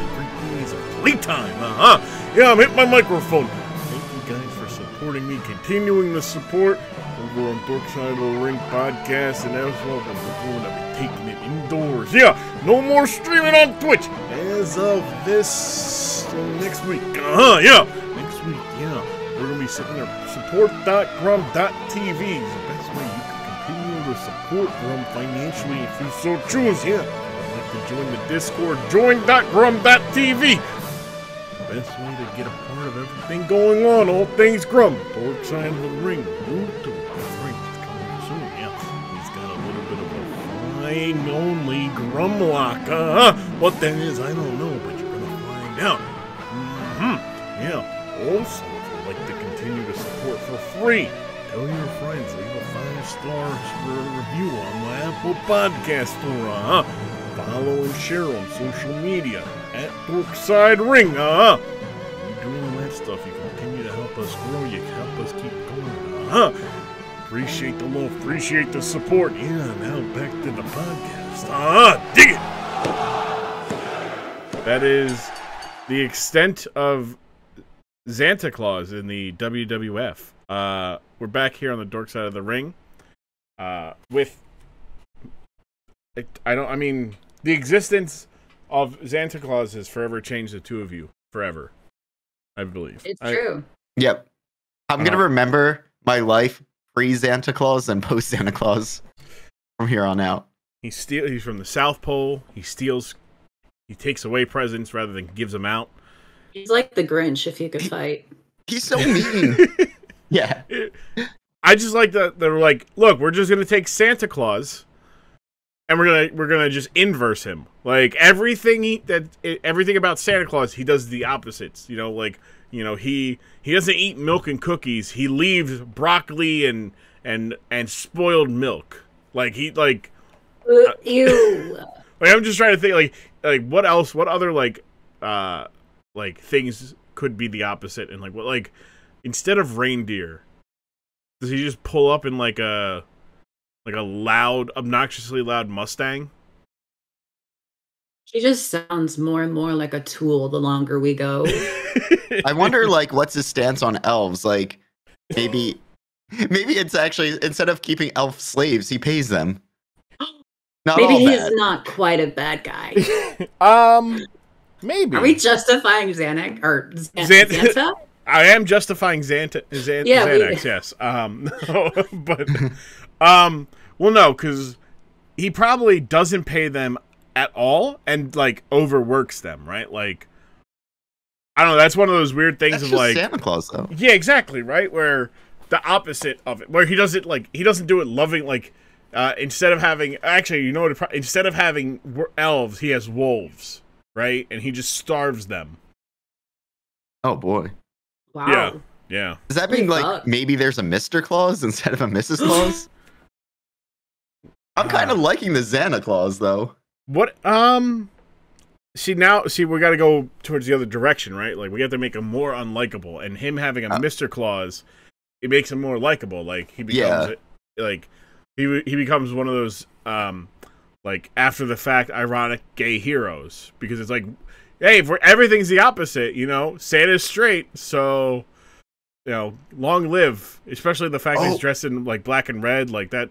days of playtime, yeah, I'm hitting my microphone. Guys for supporting me, continuing the support over on Dork Side of the Ring podcast, and as well, we're going to be taking it indoors. Yeah, no more streaming on Twitch as of this next week. Yeah, next week. Yeah, we're gonna be sitting there. Support.grumm.tv is the best way you can continue to support Grumm financially if you so choose. Yeah, I'd like to join the Discord. Join.grumm.tv. Best way to get a part of everything going on, all things Grumm. Dork Side of the Ring. New to the ring. It's coming soon, yeah. He's got a little bit of a fine-only Grumm lock. What that is, I don't know, but you're going to find out. Yeah. Also, if you'd like to continue to support for free Tell your friends. Leave a 5-star review on my Apple Podcast store. Follow and share on social media at Dork Side Ring. You do all that stuff. You continue to help us grow. You help us keep going. Appreciate the love. Appreciate the support. Yeah, now back to the podcast. Dig it! That is the extent of Xanta Klaus in the WWF. We're back here on the Dork Side of the Ring. The existence of Xanta Klaus has forever changed the two of you. Forever. I believe. It's true. Yep. I'm going to remember my life pre-Xanta Klaus and post-Xanta Klaus from here on out. He's from the South Pole. He takes away presents rather than gives them out. He's like the Grinch if he could fight. He's so mean. Yeah. I just like that they're like, look, we're just gonna take Santa Claus and we're gonna just inverse him. Like everything about Santa Claus, he does the opposites. He doesn't eat milk and cookies. He leaves broccoli and spoiled milk. Ew. I'm just trying to think like what else? What other things could be the opposite? And instead of reindeer, does he just pull up in like a loud, obnoxiously loud Mustang? He just sounds more and more like a tool the longer we go. I wonder what's his stance on elves? Maybe it's actually, instead of keeping elf slaves, he pays them. Maybe he's not quite a bad guy. Maybe. Are we justifying Xanax or Xanta? I am justifying Xanax, yes. Well, no, because he probably doesn't pay them at all and overworks them, right? I don't know. That's one of those weird things that's of just Santa Claus, though. Yeah, exactly, right. Where the opposite of it, where he doesn't do it loving, instead of having instead of having elves, he has wolves, right? And he just starves them. Oh boy. Wow. Yeah. Does that mean maybe there's a Mr. Claus instead of a Mrs. Claus? I'm kind of liking the Xanta Klaus though. What? See, we got to go towards the other direction, right? We have to make him more unlikable, and him having a Mr. Claus, it makes him more likable. He becomes he becomes one of those after the fact ironic gay heroes, because it's hey, everything's the opposite, Santa's straight, so long live. Especially the fact that he's dressed in black and red, that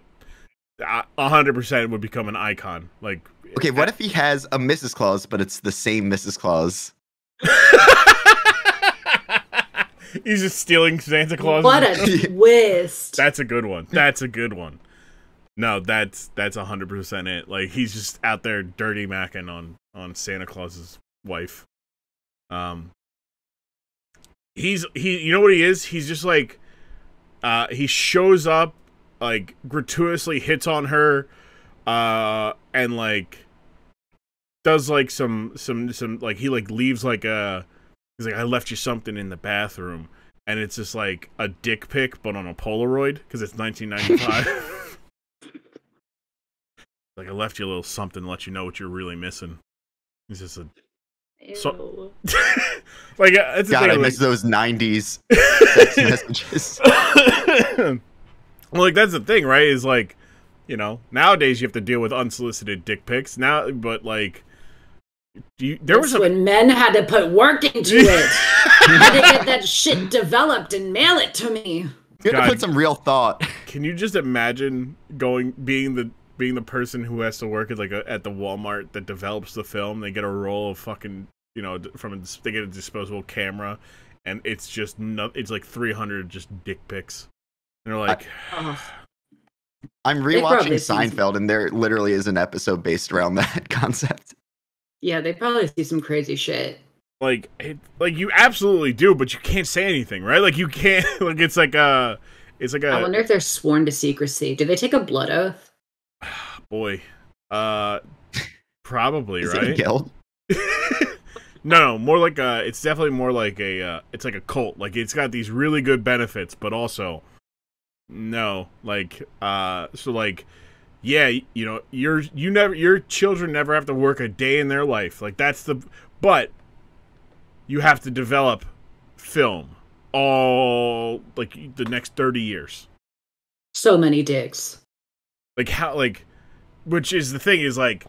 100% would become an icon. Okay, what if he has a Mrs. Claus, but it's the same Mrs. Claus? He's just stealing Santa Claus. What a twist! That's a good one. No, that's 100% it. He's just out there dirty macking on Santa Claus's wife. He you know what he is? He's just he shows up, gratuitously hits on her, and does some he leaves he's I left you something in the bathroom, and it's just a dick pic but on a Polaroid because it's 1995. I left you a little something to let you know what you're really missing. It's just it's God, I miss those 90s text messages. Well, that's the thing, right? Is nowadays you have to deal with unsolicited dick pics. Now, but there was when men had to put work into it. Had to get that shit developed and mail it to me. You have to put some real thought. Can you just imagine being the person who has to work at at the Walmart that develops the film? They get a roll of fucking they get a disposable camera, and it's just it's 300 just dick pics. And they're I'm rewatching Seinfeld, and there literally is an episode based around that concept. Yeah, they probably see some crazy shit. You absolutely do, but you can't say anything, right? You can't. It's like a. I wonder if they're sworn to secrecy. Do they take a blood oath? Boy, probably, is right? It a guild? No, more it's definitely more it's like a cult. It's got these really good benefits, but also no, like, so like, yeah, you know, your children never have to work a day in their life. Like but you have to develop film all like the next 30 years. So many dicks. Like how, like, which is the thing is like,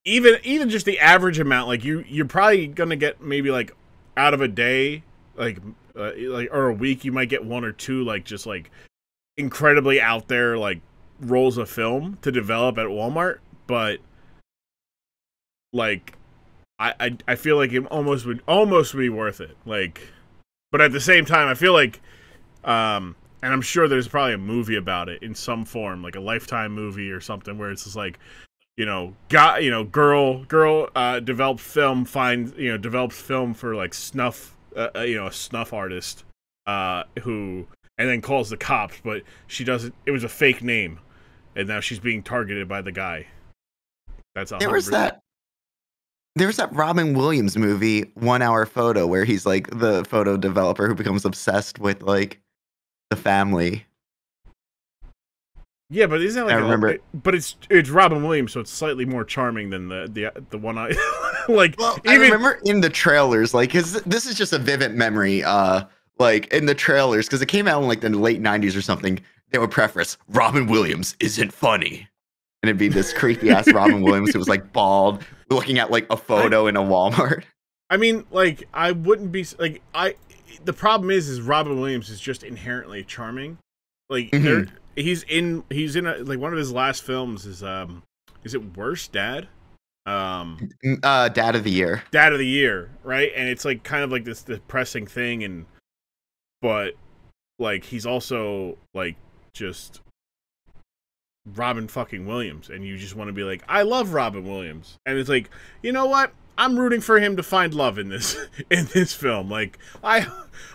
even just the average amount, like you're probably gonna get maybe like out of a day, like or a week, you might get one or two like just like incredibly out there like rolls of film to develop at Walmart, but like I feel like it almost would be worth it. Like, but at the same time, I feel like and I'm sure there's probably a movie about it in some form, like a Lifetime movie or something, where it's just like, you know, girl develops film for like snuff, a snuff artist, who, and then calls the cops, but she doesn't. It was a fake name, and now she's being targeted by the guy. That's There was that Robin Williams movie, 1 Hour Photo, where he's like the photo developer who becomes obsessed with like the family. Yeah, but isn't it like I remember. But it's Robin Williams, so it's slightly more charming than the one I like. Well, I remember in the trailers, like, this is just a vivid memory. Like in the trailers, because it came out in like the late '90s or something. They would preface, "Robin Williams isn't funny," and it'd be this creepy ass Robin Williams who was like bald, looking at like a photo in a Walmart. I mean, like, I wouldn't be like the problem is Robin Williams is just inherently charming. Like, he's in like one of his last films is it Worst Dad? Dad of the Year. Dad of the Year, right? And it's like kind of like this depressing thing, but like he's also like just Robin fucking Williams, and you just want to be like, I love Robin Williams, and it's like, you know what? I'm rooting for him to find love in this film. Like, I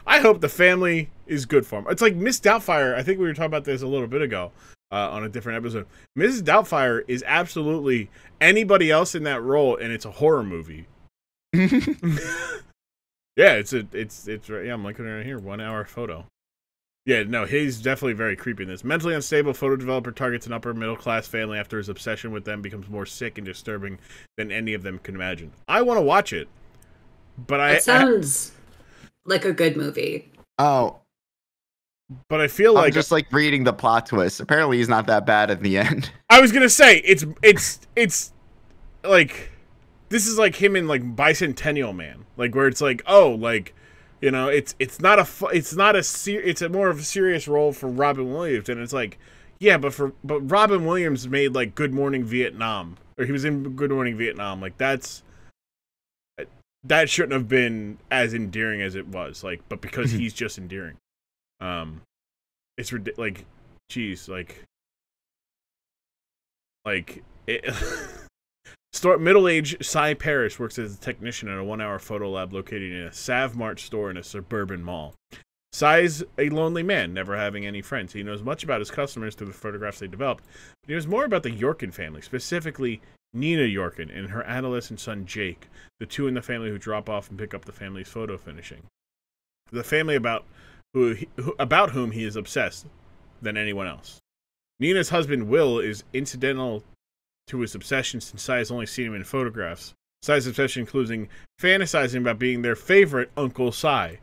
hope the family is good for him. It's like Miss Doubtfire. I think we were talking about this a little bit ago on a different episode. Mrs. Doubtfire is absolutely anybody else in that role, and it's a horror movie. Yeah, it's yeah, I'm looking right here. 1 Hour Photo. Yeah, no, he's definitely very creepy in this. Mentally unstable photo developer targets an upper middle class family after his obsession with them becomes more sick and disturbing than any of them can imagine. I want to watch it, but it sounds like a good movie. Oh, but I feel like I'm just like reading the plot twist. Apparently, he's not that bad at the end. I was gonna say it's like this is like him in like Bicentennial Man, like where it's like, oh, like, you know, it's a more of a serious role for Robin Williams, and it's like, yeah, but Robin Williams made like Good Morning Vietnam, or he was in Good Morning Vietnam, like that shouldn't have been as endearing as it was, like, but because he's just endearing, it's like, geez, like it. Middle-aged Cy Parrish works as a technician at a 1 Hour Photo lab located in a Savmart store in a suburban mall. Cy's a lonely man, never having any friends. He knows much about his customers through the photographs they developed, but he knows more about the Yorkin family, specifically Nina Yorkin and her adolescent son Jake, the two in the family who drop off and pick up the family's photo finishing. The family about whom he is obsessed than anyone else. Nina's husband Will is incidental to his obsession since Cy has only seen him in photographs. Cy's obsession includes fantasizing about being their favorite Uncle Cy.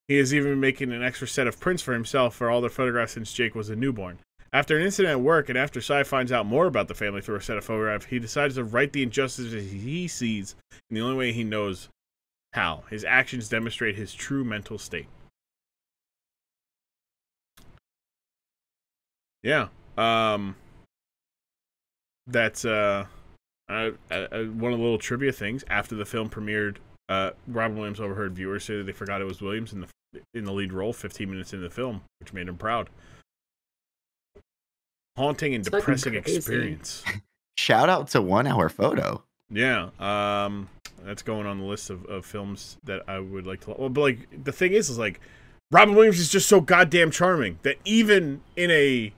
He is even making an extra set of prints for himself for all their photographs since Jake was a newborn. After an incident at work, and after Cy finds out more about the family through a set of photographs, he decides to right the injustices he sees in the only way he knows how. His actions demonstrate his true mental state. Yeah. That's one of the little trivia things. After the film premiered, Robin Williams overheard viewers say that they forgot it was Williams in the lead role 15 minutes into the film, which made him proud. Haunting and depressing experience. Shout out to 1 Hour Photo. Yeah, that's going on the list of films that I would like to. Well, but like the thing is like Robin Williams is just so goddamn charming that even in a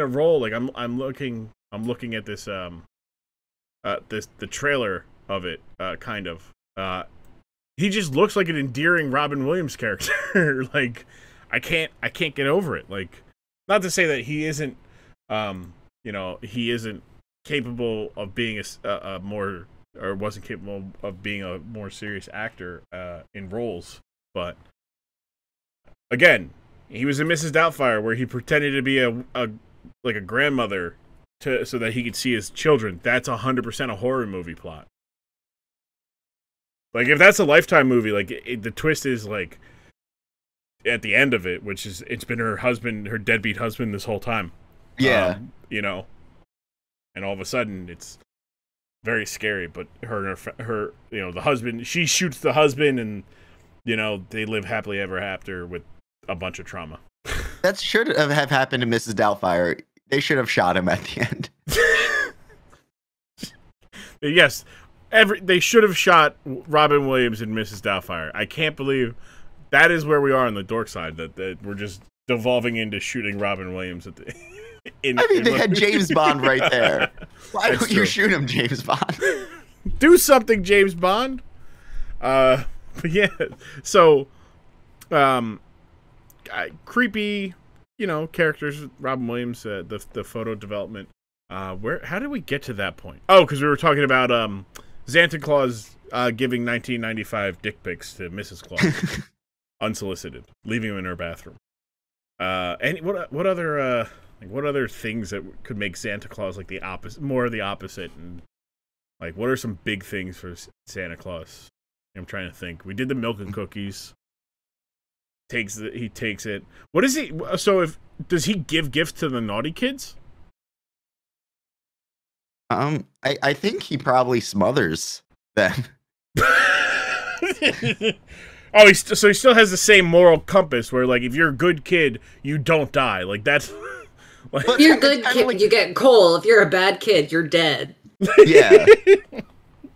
role, like I'm looking at this the trailer of it, kind of he just looks like an endearing Robin Williams character. Like I can't get over it. Like, not to say that he isn't, he isn't capable of being a more, or wasn't capable of being a more serious actor in roles, but again, he was in Mrs. Doubtfire where he pretended to be a grandmother so that he could see his children. That's 100% a horror movie plot. Like, if that's a Lifetime movie, like, the twist is, like, at the end of it, which is, it's been her deadbeat husband this whole time. Yeah. And all of a sudden, it's very scary, but her, the husband, she shoots the husband, and, they live happily ever after with a bunch of trauma. That should have happened to Mrs. Doubtfire. They should have shot him at the end. Yes. They should have shot Robin Williams and Mrs. Doubtfire. I can't believe that is where we are on the dork side, that we're just devolving into shooting Robin Williams at the they had James Bond right there. Why don't you shoot him, James Bond? Do something, James Bond. But yeah, so creepy, characters. Robin Williams, the photo development. How did we get to that point? Oh, because we were talking about Xanta Klaus giving 1995 dick pics to Mrs. Claus, unsolicited, leaving him in her bathroom. And what other things that could make Santa Claus like the opposite, more of the opposite, and like what are some big things for Santa Claus? I'm trying to think. We did the milk and cookies. He takes it. What is he? So does he give gifts to the naughty kids? I think he probably smothers them. Oh, so he still has the same moral compass where, like, if you're a good kid, you don't die. Like, that's... Like, if you're a good kid, you get coal. If you're a bad kid, you're dead. Yeah.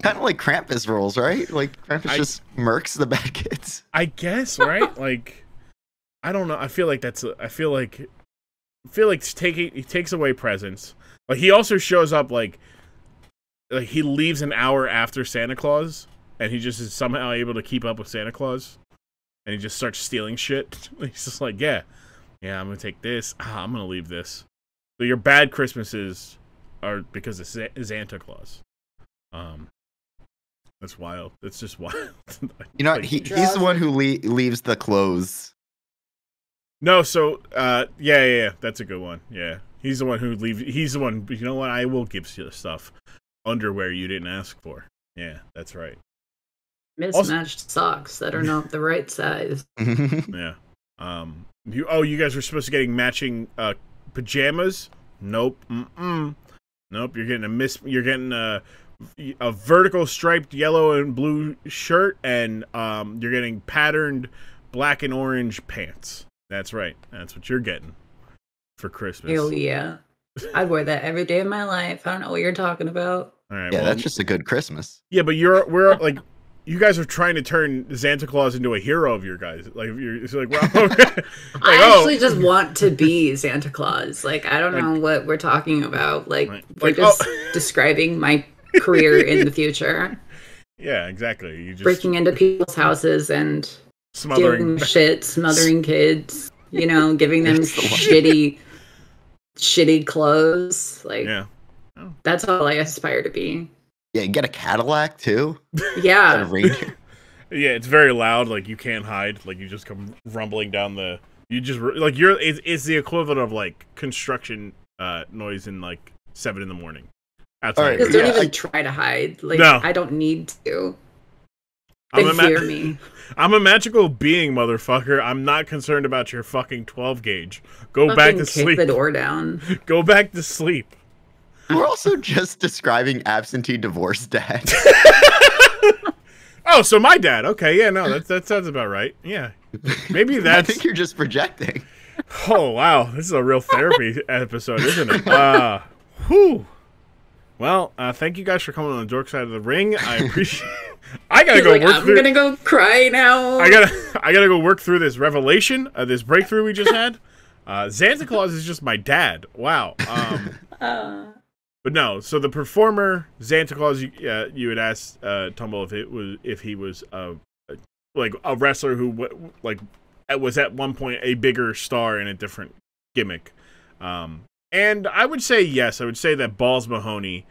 Kind of like Krampus rules, right? Like, Krampus just murks the bad kids. I guess, right? Like, I don't know. I feel like he takes away presents. Like, he also shows up, like he leaves an hour after Santa Claus, and he just is somehow able to keep up with Santa Claus, and he just starts stealing shit. He's just like, yeah, I'm gonna take this. I'm gonna leave this. So your bad Christmases are because of Santa Claus. That's wild. It's just wild. Like, he's the one who leaves the clothes. No, so yeah, that's a good one. Yeah, he's the one who leaves. He's the one. You know what? I will give you the stuff, underwear you didn't ask for. Yeah, that's right. Mismatched socks that are not the right size. Yeah. You guys were supposed to getting matching pajamas. Nope. Nope. You're getting a vertical striped yellow and blue shirt, and you're getting patterned black and orange pants. That's right. That's what you're getting for Christmas. Oh yeah, I'd wear that every day of my life. I don't know what you're talking about. All right. Yeah, that's just a good Christmas. Yeah, but we're like, you guys are trying to turn Santa Claus into a hero of your guys. Like, it's like, well, okay. I actually just want to be Santa Claus. Like, I don't know what we're talking about. Like, we're just describing my career in the future. Yeah, exactly. You just breaking into people's houses and stealing shit, smothering kids. Giving them shitty clothes. Like, yeah, that's all I aspire to be. Yeah, you get a Cadillac too. Yeah. Yeah, it's very loud. Like, you can't hide. Like, you just come rumbling down the. You just like it's the equivalent of like construction noise in like 7 a.m. Outside. Because don't even try to hide. Like, no. I don't need to. They fear me. I'm a magical being, motherfucker. I'm not concerned about your fucking 12 gauge. Go back to sleep. Kick the door down. Go back to sleep. We're also just describing absentee divorce dad. Oh, so my dad. Okay, yeah, no, that sounds about right. Yeah, maybe that's. I think you're just projecting. Oh wow, this is a real therapy episode, isn't it? Whew. Well, thank you guys for coming on the Dork Side of the Ring. I appreciate. I gotta go work through. I'm gonna go cry now. I gotta go work through this revelation, this breakthrough we just had. Santa Claus is just my dad. Wow. But no, so the performer Xanta Klaus, you had asked Tumble if he was like a wrestler who like was at one point a bigger star in a different gimmick. And I would say yes. I would say that Balls Mahoney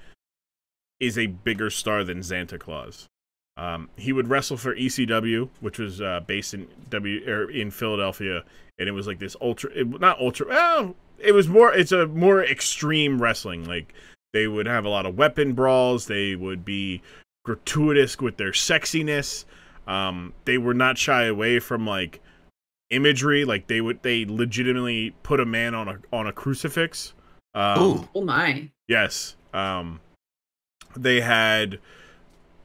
is a bigger star than Xanta Klaus. He would wrestle for ECW, which was based in Philadelphia, and it was like this it's a more extreme wrestling. Like, they would have a lot of weapon brawls. They would be gratuitous with their sexiness. They were not shy away from like imagery. Like, they legitimately put a man on a crucifix. Oh my. Yes. They had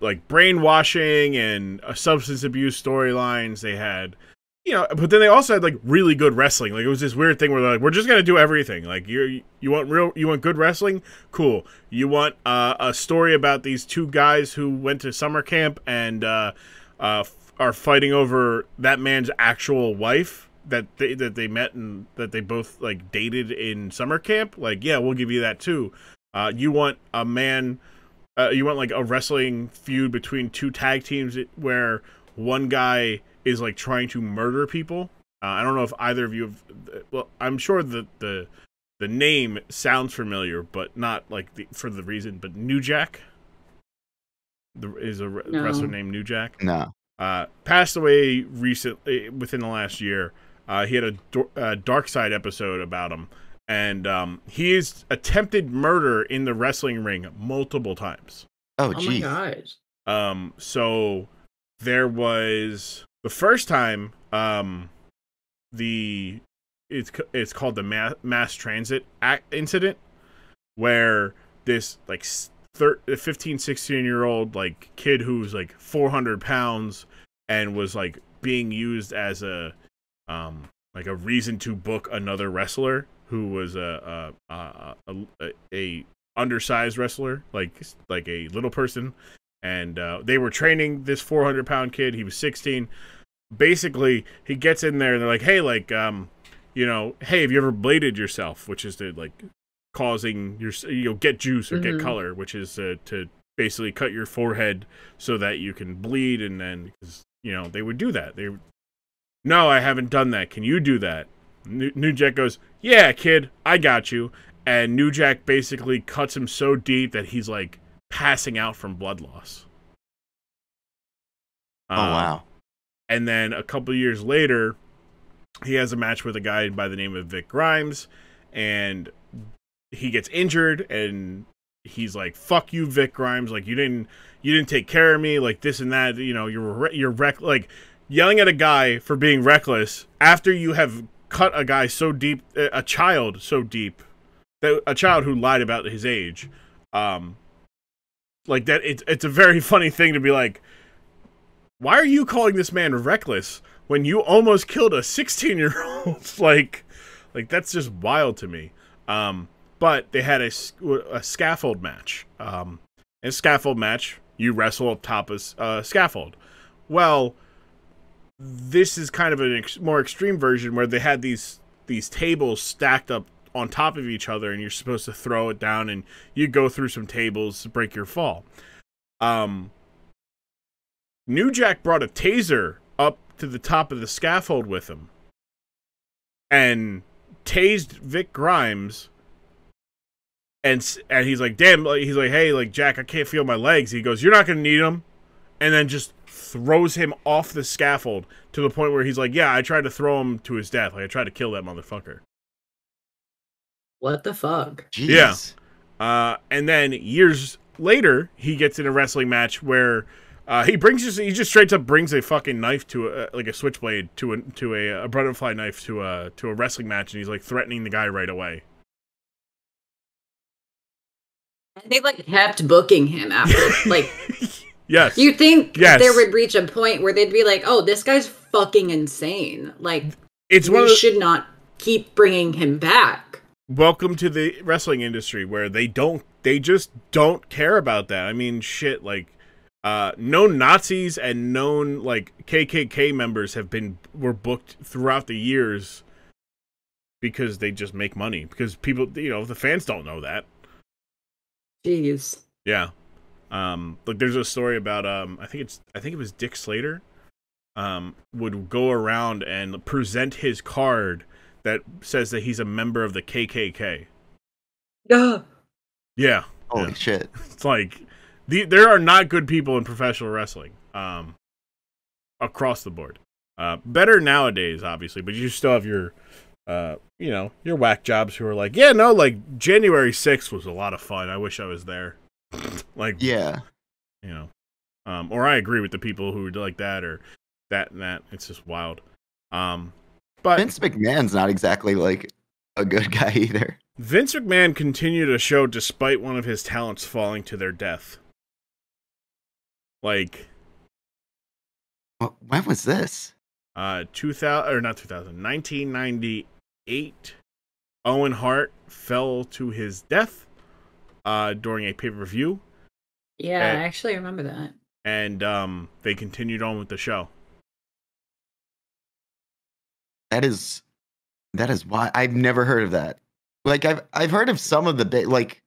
like brainwashing and substance abuse storylines. They had, but then they also had like really good wrestling. Like, it was this weird thing where they're like, we're just gonna do everything. Like, you want good wrestling? Cool. You want a story about these two guys who went to summer camp and are fighting over that man's actual wife that they met and that they both like dated in summer camp? Like, yeah, we'll give you that too. You want a man. You want like a wrestling feud between two tag teams where one guy is like trying to murder people. I don't know if either of you have. Well, I'm sure that the name sounds familiar, but not like for the reason. But New Jack is a wrestler named New Jack. No. Passed away recently within the last year. He had a Dork Side episode about him. And he's attempted murder in the wrestling ring multiple times. Oh, geez. geez. My gosh. So there was the first time, it's called the mass transit incident, where this like 15, 16-year-old like kid who's like 400 pounds and was like being used as a reason to book another wrestler who was a undersized wrestler, like a little person, and they were training this 400-pound kid. He was 16. Basically, he gets in there and they're like, "Hey, like, hey, have you ever bladed yourself?" Which is to like causing your get juice or get color, which is to basically cut your forehead so that you can bleed, and then they would do that. No, I haven't done that. Can you do that? New Jack goes, "Yeah, kid, I got you." And New Jack basically cuts him so deep that he's like passing out from blood loss. Oh, wow. And then a couple years later, he has a match with a guy by the name of Vic Grimes, and he gets injured, and he's like, "Fuck you, Vic Grimes! Like, you didn't take care of me, like this and that. You're like yelling at a guy for being reckless after you have cut a guy so deep, a child so deep, that a child who lied about his age, like that. It's a very funny thing to be like, why are you calling this man reckless when you almost killed a 16-year-old? like that's just wild to me. But they had a scaffold match. In a scaffold match, you wrestle up top of a scaffold. Well, this is kind of a more extreme version where they had these tables stacked up on top of each other, and you're supposed to throw it down, and you go through some tables to break your fall. New Jack brought a taser up to the top of the scaffold with him and tased Vic Grimes. And he's like, damn, he's like, hey, like, Jack, I can't feel my legs. He goes, you're not going to need them. And then just throws him off the scaffold to the point where he's like, yeah, I tried to throw him to his death. Like, I tried to kill that motherfucker. What the fuck? Jeez. Yeah. And then years later, he gets in a wrestling match where he just straight up brings a fucking knife to like a switchblade to a butterfly knife to a wrestling match, and he's like threatening the guy right away. They like kept booking him after, like. Yes. You think there would reach a point where they'd be like, "Oh, this guy's fucking insane. Like, we should not keep bringing him back." Welcome to the wrestling industry where they just don't care about that. I mean, shit, like, known Nazis and known like KKK members were booked throughout the years because they just make money, because people, the fans don't know that. Jeez. Yeah. Like, there's a story about I think it was Dick Slater. would go around and present his card that says that he's a member of the KKK. Yeah. Yeah. Holy shit. It's like there are not good people in professional wrestling across the board. Better nowadays, obviously, but you still have your your whack jobs who are like, yeah, no, like January 6th was a lot of fun. I wish I was there. Like, yeah, or I agree with the people who are like that or that and that. It's just wild. But Vince McMahon's not exactly like a good guy either. Vince McMahon continued a show despite one of his talents falling to their death. Like, When was this? 1998. Owen Hart fell to his death during a pay-per-view. Yeah, I actually remember that. And they continued on with the show. That is why I've never heard of that. Like I've heard of some of the bit like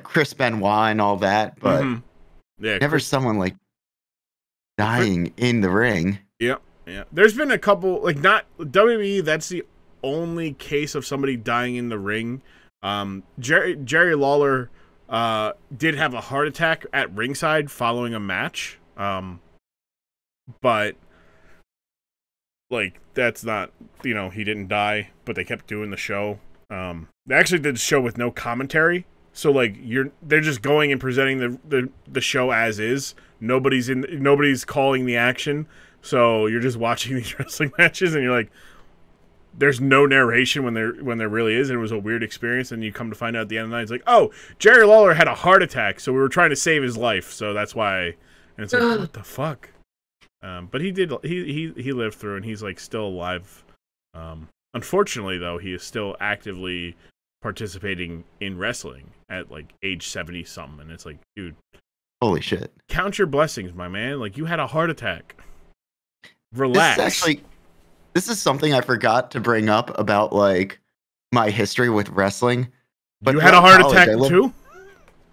Chris Benoit and all that, but never someone like dying in the ring. Yeah. There's been a couple, like, not WWE. That's the only case of somebody dying in the ring. Jerry Lawler did have a heart attack at ringside following a match. But like that's not, he didn't die, but they kept doing the show. They actually did the show with no commentary. So like they're just going and presenting the show as is. Nobody's calling the action. So you're just watching these wrestling matches and you're like, there's no narration when there really is, and it was a weird experience. And you come to find out at the end of the night, it's like, oh, Jerry Lawler had a heart attack, so we were trying to save his life, so that's why. And it's like, what the fuck? But he did. He lived through, and he's like still alive. Unfortunately, though, he is still actively participating in wrestling at like age 70 something, and it's like, dude, holy shit! Count your blessings, my man. Like, you had a heart attack. Relax. This is something I forgot to bring up about like my history with wrestling. But you had a heart attack too?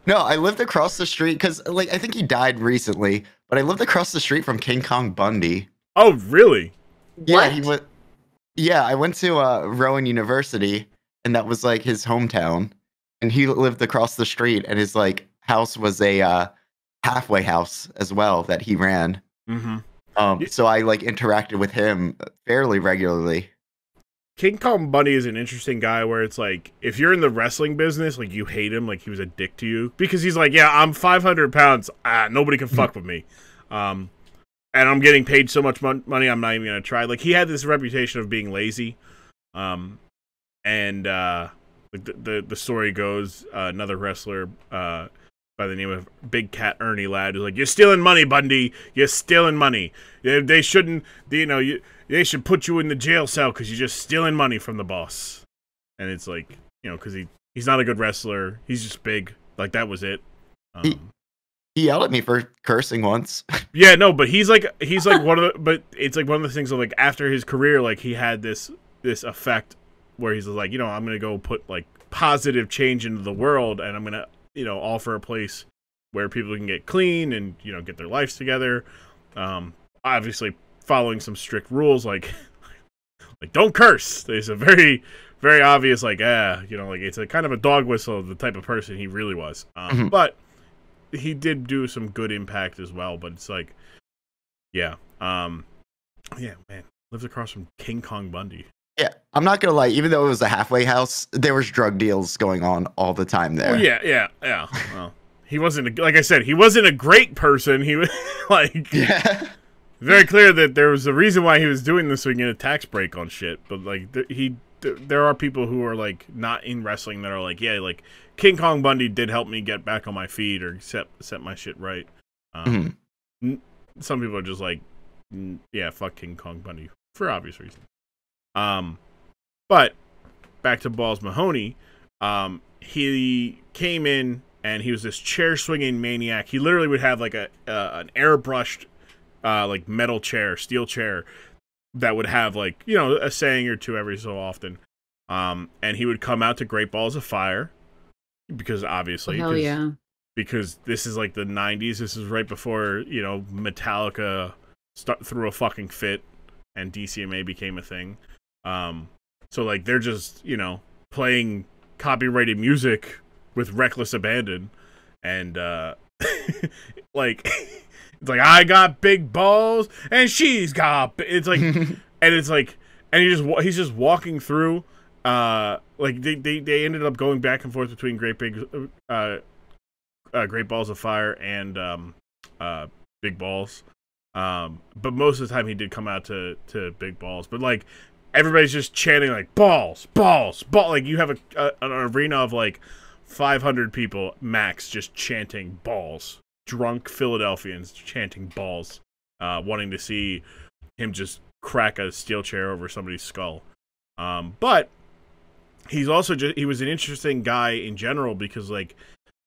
No, I lived across the street because like I think he died recently, but I lived across the street from King Kong Bundy. Oh, really? Yeah, I went to Rowan University, and that was like his hometown. And he lived across the street, and his like house was a halfway house as well that he ran. Mm-hmm. So I like interacted with him fairly regularly. King Kong Bundy is an interesting guy where it's like, if you're in the wrestling business, like you hate him, like he was a dick to you because he's like, yeah, I'm 500 pounds. Nobody can fuck with me. And I'm getting paid so much money, I'm not even going to try. Like he had this reputation of being lazy. And the story goes, another wrestler, by the name of Big Cat Ernie Ladd, who's like, you're stealing money, Bundy. You're stealing money. They shouldn't, they should put you in the jail cell because you're just stealing money from the boss. And it's like, because he's not a good wrestler. He's just big. Like, that was it. He yelled at me for cursing once. Yeah, no, but he's like one of the, but it's like one of the things of like after his career, like he had this effect where he's like, I'm going to go put like positive change into the world, and I'm going to, offer a place where people can get clean and, get their lives together. Obviously following some strict rules, like don't curse. There's a very, very obvious, like, like it's a kind of a dog whistle of the type of person he really was. But he did do some good impact as well. But it's like, yeah, man, lives across from King Kong Bundy. Yeah, I'm not gonna lie. Even though it was a halfway house, there was drug deals going on all the time there. Oh, yeah. Well, he wasn't, like I said, he wasn't a great person. He was like, very clear that there was a reason why he was doing this, so he can get a tax break on shit. But like, there are people who are like not in wrestling that are like, yeah, like King Kong Bundy did help me get back on my feet or set my shit right. Some people are just like, yeah, fuck King Kong Bundy for obvious reasons. But back to Balls Mahoney, he came in and he was this chair swinging maniac. He literally would have like an airbrushed, like metal chair, steel chair that would have like, a saying or two every so often. And he would come out to Great Balls of Fire because obviously, because this is like the 90s. This is right before, Metallica threw a fucking fit, and DCMA became a thing. So like they're just playing copyrighted music with reckless abandon, and like it's like I got big balls and she's got it's like and it's like and he's just walking through. Like they ended up going back and forth between Great Balls of Fire and Big Balls. But most of the time he did come out to Big Balls. But like everybody's just chanting like balls, balls, ball. Like you have an arena of like 500 people max just chanting balls. Drunk Philadelphians chanting balls, wanting to see him just crack a steel chair over somebody's skull. But he's also he was an interesting guy in general because like,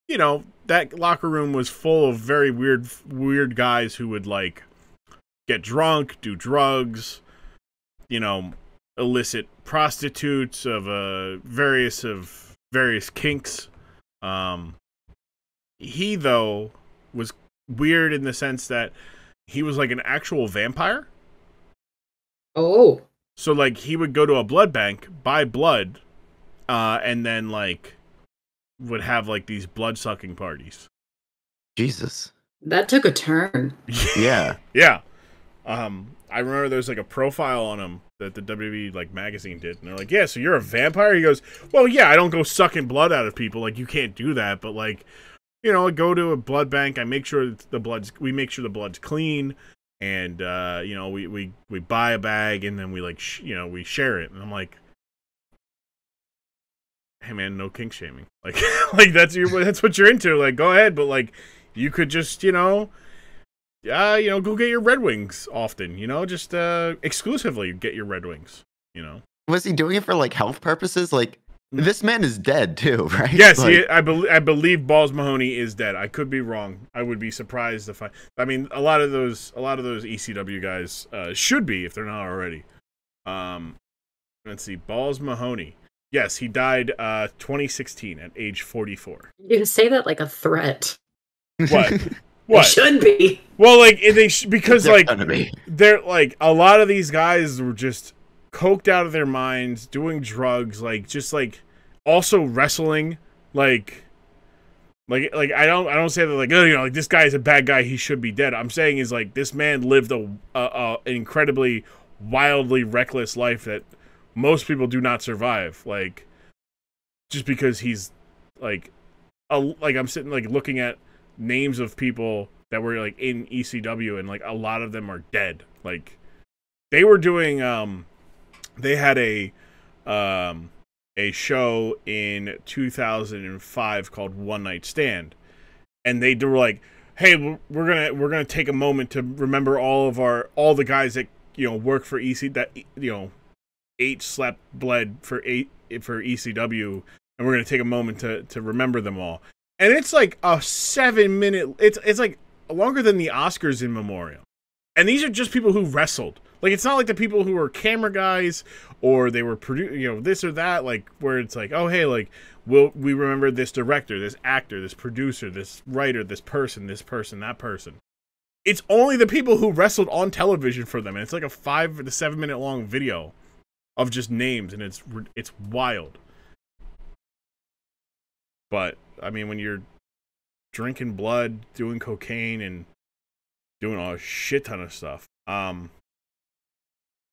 that locker room was full of very weird guys who would like get drunk, do drugs, illicit prostitutes of various kinks. He though was weird in the sense that he was like an actual vampire. Oh. So like he would go to a blood bank, buy blood, and then like would have like these blood sucking parties. Jesus. That took a turn. Yeah. Yeah. I remember there's like a profile on him that the WWE like magazine did, and they're like, "Yeah, so you're a vampire?" He goes, "Well, yeah, I don't go sucking blood out of people. Like you can't do that, but like, I go to a blood bank. I make sure we make sure the blood's clean, and we buy a bag, and then we like we share it." And I'm like, "Hey man, no kink shaming. Like like that's what you're into. Like go ahead, but like you could just go get your Red Wings often, just exclusively get your Red Wings, Was he doing it for like health purposes? Like this man is dead too, right? Yes, like, I believe Balls Mahoney is dead. I could be wrong. I would be surprised if I mean a lot of those ECW guys should be if they're not already. Let's see, Balls Mahoney. Yes, he died 2016 at age 44. You say that like a threat. What? What? It should be. Well, like because like they're like a lot of these guys were just coked out of their minds, doing drugs, like just like also wrestling, like I don't say that like like this guy is a bad guy, he should be dead. I'm saying is like this man lived a incredibly wildly reckless life that most people do not survive. Like just because he's like I'm sitting like looking at names of people that were like in ECW and like a lot of them are dead. Like they were doing they had a show in 2005 called One Night Stand, and they were like, hey, we're gonna take a moment to remember all the guys that work for EC that ate, slept, bled for ECW, and we're gonna take a moment to remember them all. And it's like a 7-minute. It's like longer than the Oscars in memoriam. And these are just people who wrestled. Like it's not like the people who were camera guys or they were this or that. Like where it's like, oh hey, like we remember this director, this actor, this producer, this writer, this person, that person. It's only the people who wrestled on television for them, and it's like a 5 to 7 minute long video of just names, and it's wild. But I mean, when you're drinking blood, doing cocaine, and doing a shit ton of stuff,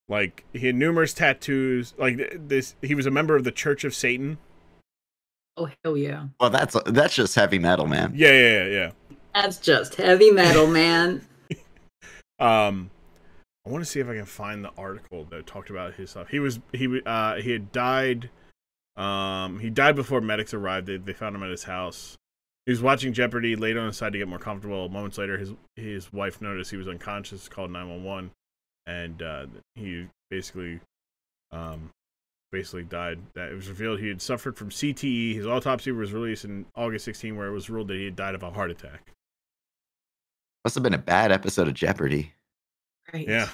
like he had numerous tattoos. Like this, he was a member of the Church of Satan. Oh hell yeah! Well, that's just heavy metal, man. Yeah. That's just heavy metal, man. I want to see if I can find the article that talked about his stuff. He had died. He died before medics arrived. They found him at his house. He was watching Jeopardy, laid on his side to get more comfortable. Moments later, his wife noticed he was unconscious, called 911, and he basically died. That it was revealed he had suffered from CTE. His autopsy was released in August 16, where it was ruled that he had died of a heart attack. Must have been a bad episode of Jeopardy. Right. Yeah.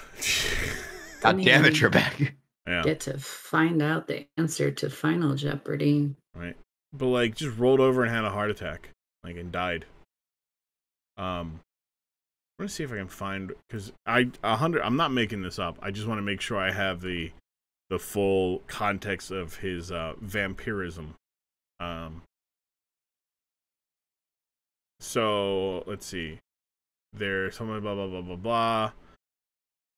God damn it, Trebek. Yeah. Get to find out the answer to Final Jeopardy. Right. But like just rolled over and had a heart attack. Like and died. What Let's see if I can find, because I'm not making this up. I just want to make sure I have the full context of his vampirism. So let's see. There's someone blah blah blah blah blah.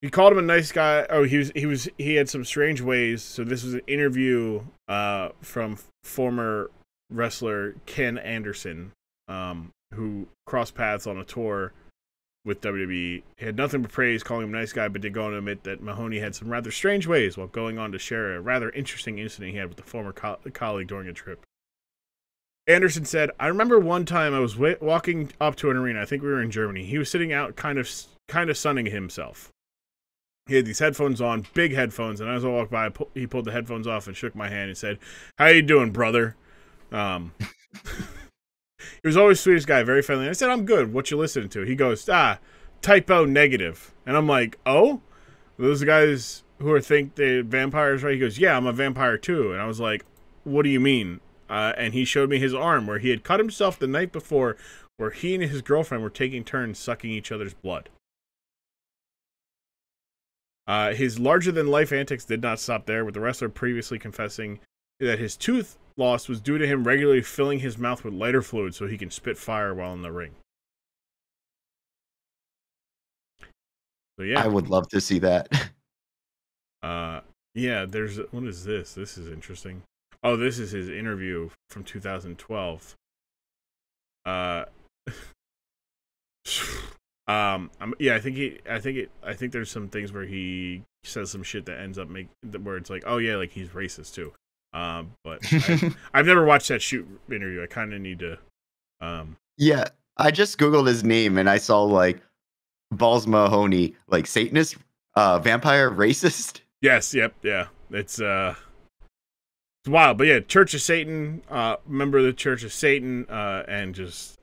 He called him a nice guy. Oh, he had some strange ways. So this was an interview from former wrestler Ken Anderson, who crossed paths on a tour with WWE. He had nothing but praise, calling him a nice guy, but did go on to admit that Mahoney had some rather strange ways while going on to share a rather interesting incident he had with a former colleague during a trip. Anderson said, I remember one time I was walking up to an arena. I think we were in Germany. He was sitting out kind of sunning himself. He had these headphones on, big headphones, and as I walked by, he pulled the headphones off and shook my hand and said, how you doing, brother? He was always the sweetest guy, very friendly. I said, I'm good. What you listening to? He goes, typo negative. And I'm like, oh? Those guys who think they're vampires, right? He goes, yeah, I'm a vampire too. And I was like, what do you mean? And he showed me his arm where he had cut himself the night before, where he and his girlfriend were taking turns sucking each other's blood. His larger-than-life antics did not stop there, with the wrestler previously confessing that his tooth loss was due to him regularly filling his mouth with lighter fluid so he can spit fire while in the ring. So yeah, I would love to see that. Yeah, what is this? This is interesting. Oh, this is his interview from 2012. Yeah, I think there's some things where he says some shit that ends up where it's like, oh yeah, like he's racist too. But I've never watched that shoot interview. I kind of need to. Yeah, I just Googled his name and I saw like Balls Mahoney, like Satanist, vampire, racist. Yes, yep, yeah. It's wild, but yeah, Church of Satan, member of the Church of Satan, and just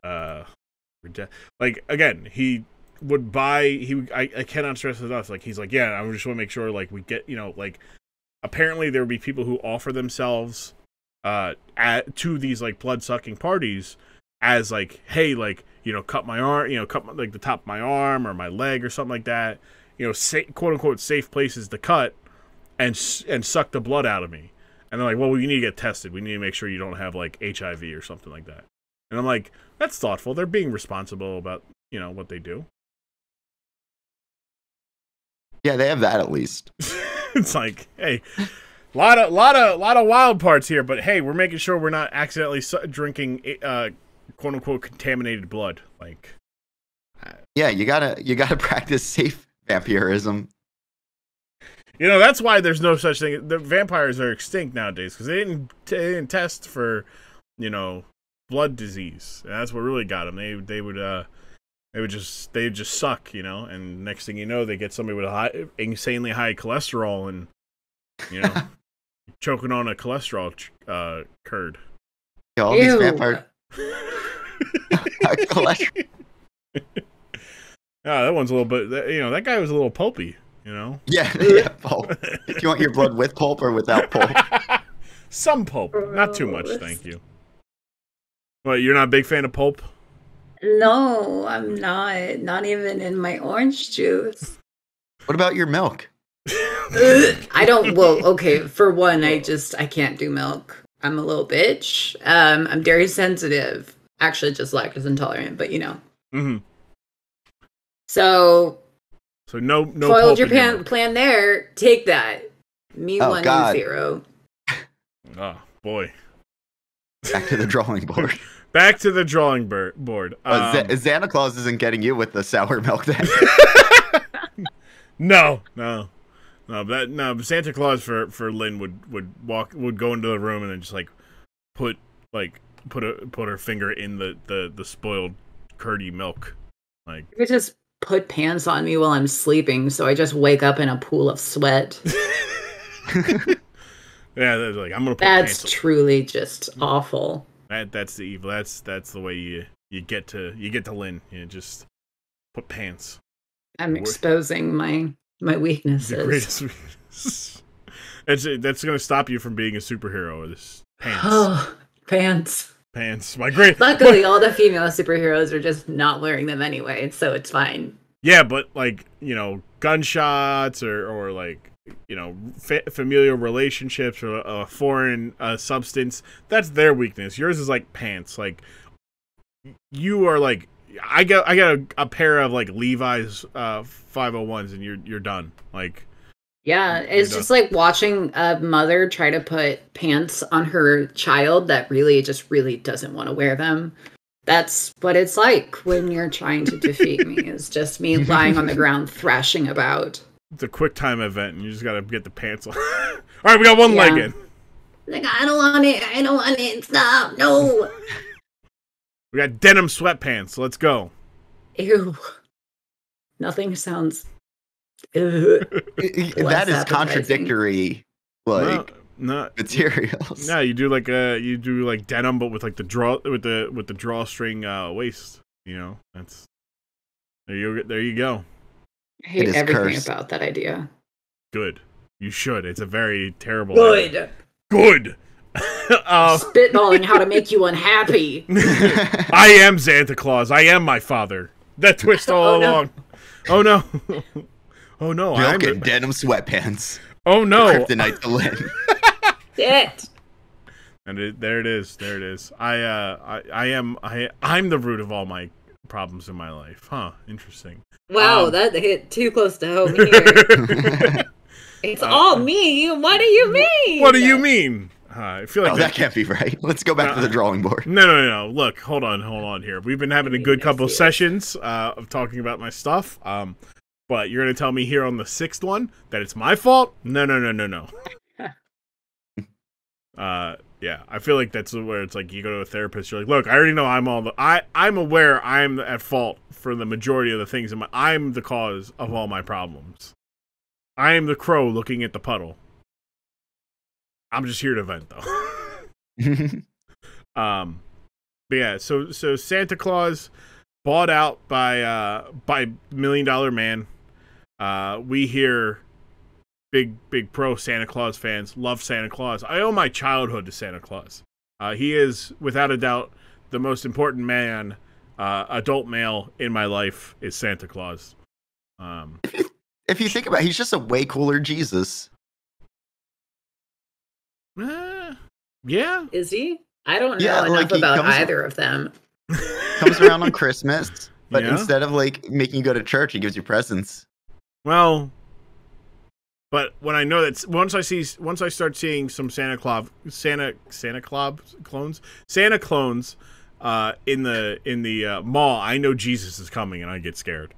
like again, he would buy. I cannot stress enough. Like he's like, yeah, I just want to make sure like we get, like. Apparently, there would be people who offer themselves to these like blood-sucking parties as like, hey, like, cut my arm, cut like the top of my arm or my leg or something like that. Quote unquote safe places to cut and suck the blood out of me. And they're like, well, we need to get tested. We need to make sure you don't have like HIV or something like that. And I'm like, that's thoughtful. They're being responsible about what they do. Yeah, they have that at least. It's like, hey, a lot of wild parts here, but hey, we're making sure we're not accidentally drinking quote unquote contaminated blood. Like, yeah, you gotta practice safe vampirism. That's why there's no such thing. The vampires are extinct nowadays because they didn't test for blood disease, and that's what really got them. They would just suck, and next thing you know, they get somebody with insanely high cholesterol and, choking on a cholesterol curd. Yeah, all these vampire cholesterol. That one's a little bit, that guy was a little pulpy, Yeah, pulp. Do you want your blood with pulp or without pulp? Some pulp, not too much, thank you. What, you're not a big fan of pulp? No, I'm not. Not even in my orange juice. What about your milk? I don't. Well, okay. For one, I can't do milk. I'm a little bitch. I'm dairy sensitive. Actually, just lactose intolerant. But Mm-hmm. So no. Foiled your plan there. Take that. Me 1 and 0. Oh boy. Back to the drawing board. Back to the drawing board. Xanta Klaus isn't getting you with the sour milk then. No. Santa Claus for Lynn would go into the room and then just like put her finger in the spoiled curdy milk. Like, you could just put pants on me while I'm sleeping, so I just wake up in a pool of sweat. Yeah, that's like I'm gonna. That's truly just awful. That's the evil. That's the way you get to Lynn. You just put pants. I'm exposing my weaknesses. The greatest weakness. That's gonna stop you from being a superhero. This pants. Oh, pants. Pants. My great. Luckily, all the female superheroes are just not wearing them anyway, so it's fine. Yeah, but like, you know, gunshots or like, you know, familial relationships or a foreign substance, that's their weakness. Yours is like pants. Like, you are like, I got a pair of like Levi's 501s and you're done. Like, yeah, it's just like watching a mother try to put pants on her child that really doesn't want to wear them. That's what it's like when you're trying to defeat me. It's just me lying on the ground thrashing about. It's a quick time event, and you just gotta get the pants on. All right, we got one leg in. Like, I don't want it. Stop. No. We got denim sweatpants. Let's go. Ew. Nothing sounds. That is contradictory. Like. Not materials. No, you do like denim, but with like the drawstring waist. You know, that's there you go. I hate everything about that idea. Good. You should. It's a very terrible. Good. Good. Spitballing how to make you unhappy. I am Xanta Klaus. I am my father. That twist all along. Oh no. Oh no. I'm in denim sweatpants. Oh no. Kryptonite to Lynn. It. And there it is. There it is. I'm the root of all my problems in my life. Huh. Interesting. Wow, that hit too close to home here. It's all me. What do you mean? What do you mean? I feel like that can't be right. Let's go back to the drawing board. No. Look, hold on here. We've been having a good couple sessions of talking about my stuff. But you're gonna tell me here on the 6th one that it's my fault? No. Yeah, I feel like that's where it's like you go to a therapist. You're like, look, I already know I'm aware I'm at fault for the majority of the things. I'm the cause of all my problems. I am the crow looking at the puddle. I'm just here to vent, though. But yeah, so Xanta Klaus bought out by $1 Million Man. We hear big pro Santa Claus fans love Santa Claus. I owe my childhood to Santa Claus. He is without a doubt the most important man, adult male in my life is Santa Claus. If you think about it, he's just a way cooler Jesus. Yeah. Is he? I don't know enough about either of them. Comes around on Christmas, but instead of like making you go to church, he gives you presents. Well, but when I know that once I start seeing some Santa clones in the mall, I know Jesus is coming and I get scared.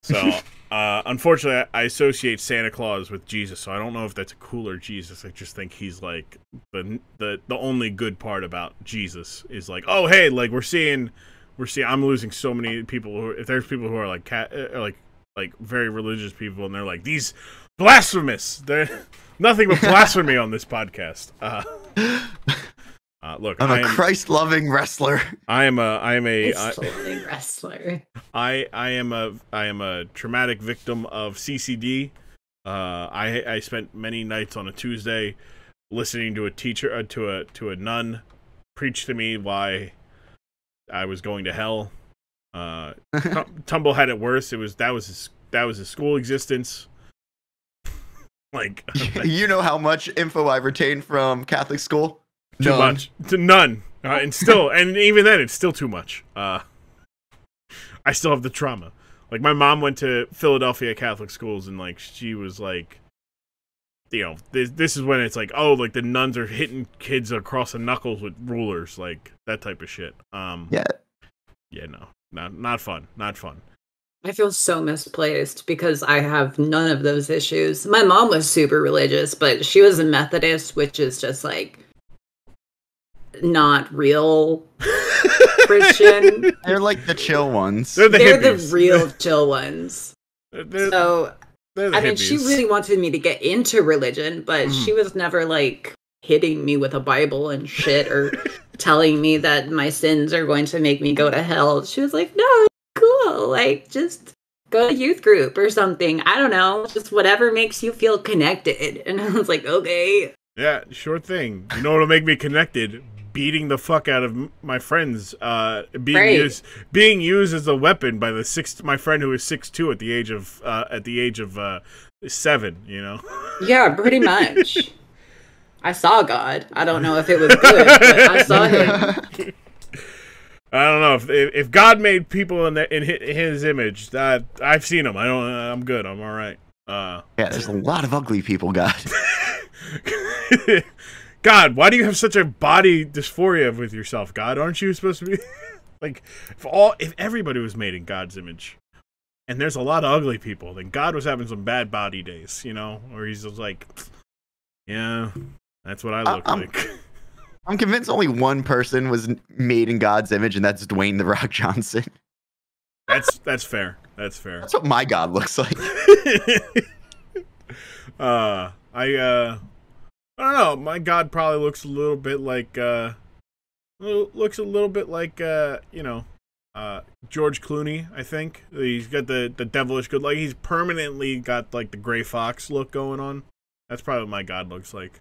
So unfortunately, I associate Santa Claus with Jesus, so I don't know if that's a cooler Jesus. I just think he's like the only good part about Jesus is like, oh hey, like we're seeing I'm losing so many people if there's people who are like like very religious people and they're like these blasphemous. They're nothing but blasphemy on this podcast. Look, I'm a Christ-loving wrestler. I am a Christ-loving wrestler. I am a traumatic victim of CCD. I spent many nights on a Tuesday listening to a teacher to a nun preach to me why I was going to hell. Tumble had it worse. That was his school existence. Like you know how much info I retained from Catholic school? Too much. None. And even then, it's still too much. I still have the trauma. Like, my mom went to Philadelphia Catholic schools, and, like, she was, like, you know, this is when it's like, oh, like, the nuns are hitting kids across the knuckles with rulers, like, that type of shit. Yeah, no. Not fun. Not fun. I feel so misplaced because I have none of those issues. My mom was super religious, but she was a Methodist, which is just, like, not real Christian. They're like the chill ones. They're the real chill ones. I mean, she really wanted me to get into religion, but she was never like hitting me with a Bible and shit or telling me that my sins are going to make me go to hell. She was like, no, cool. Like, just go to youth group or something. I don't know. Just whatever makes you feel connected. And I was like, okay. Yeah, sure thing. You know what'll make me connected? beating the fuck out of my friends, being used as a weapon by my friend who was 6'2" at the age of 7. You know. Yeah, pretty much. I saw God. I don't know if it was good, but I saw him. I don't know if God made people in His image. I've seen him. I'm good. I'm all right. Yeah, there's a lot of ugly people, God. God, why do you have such a body dysphoria with yourself, God? Aren't you supposed to be like if everybody was made in God's image, and there's a lot of ugly people, then God was having some bad body days, you know, where he's just like, yeah, that's what I look like. I'm convinced only one person was made in God's image, and that's Dwayne "The Rock" Johnson. That's fair. That's fair. That's what my God looks like. I don't know. My God probably looks a little bit like George Clooney. I think he's got the devilish good, like he's permanently got like the gray fox look going on. That's probably what my God looks like.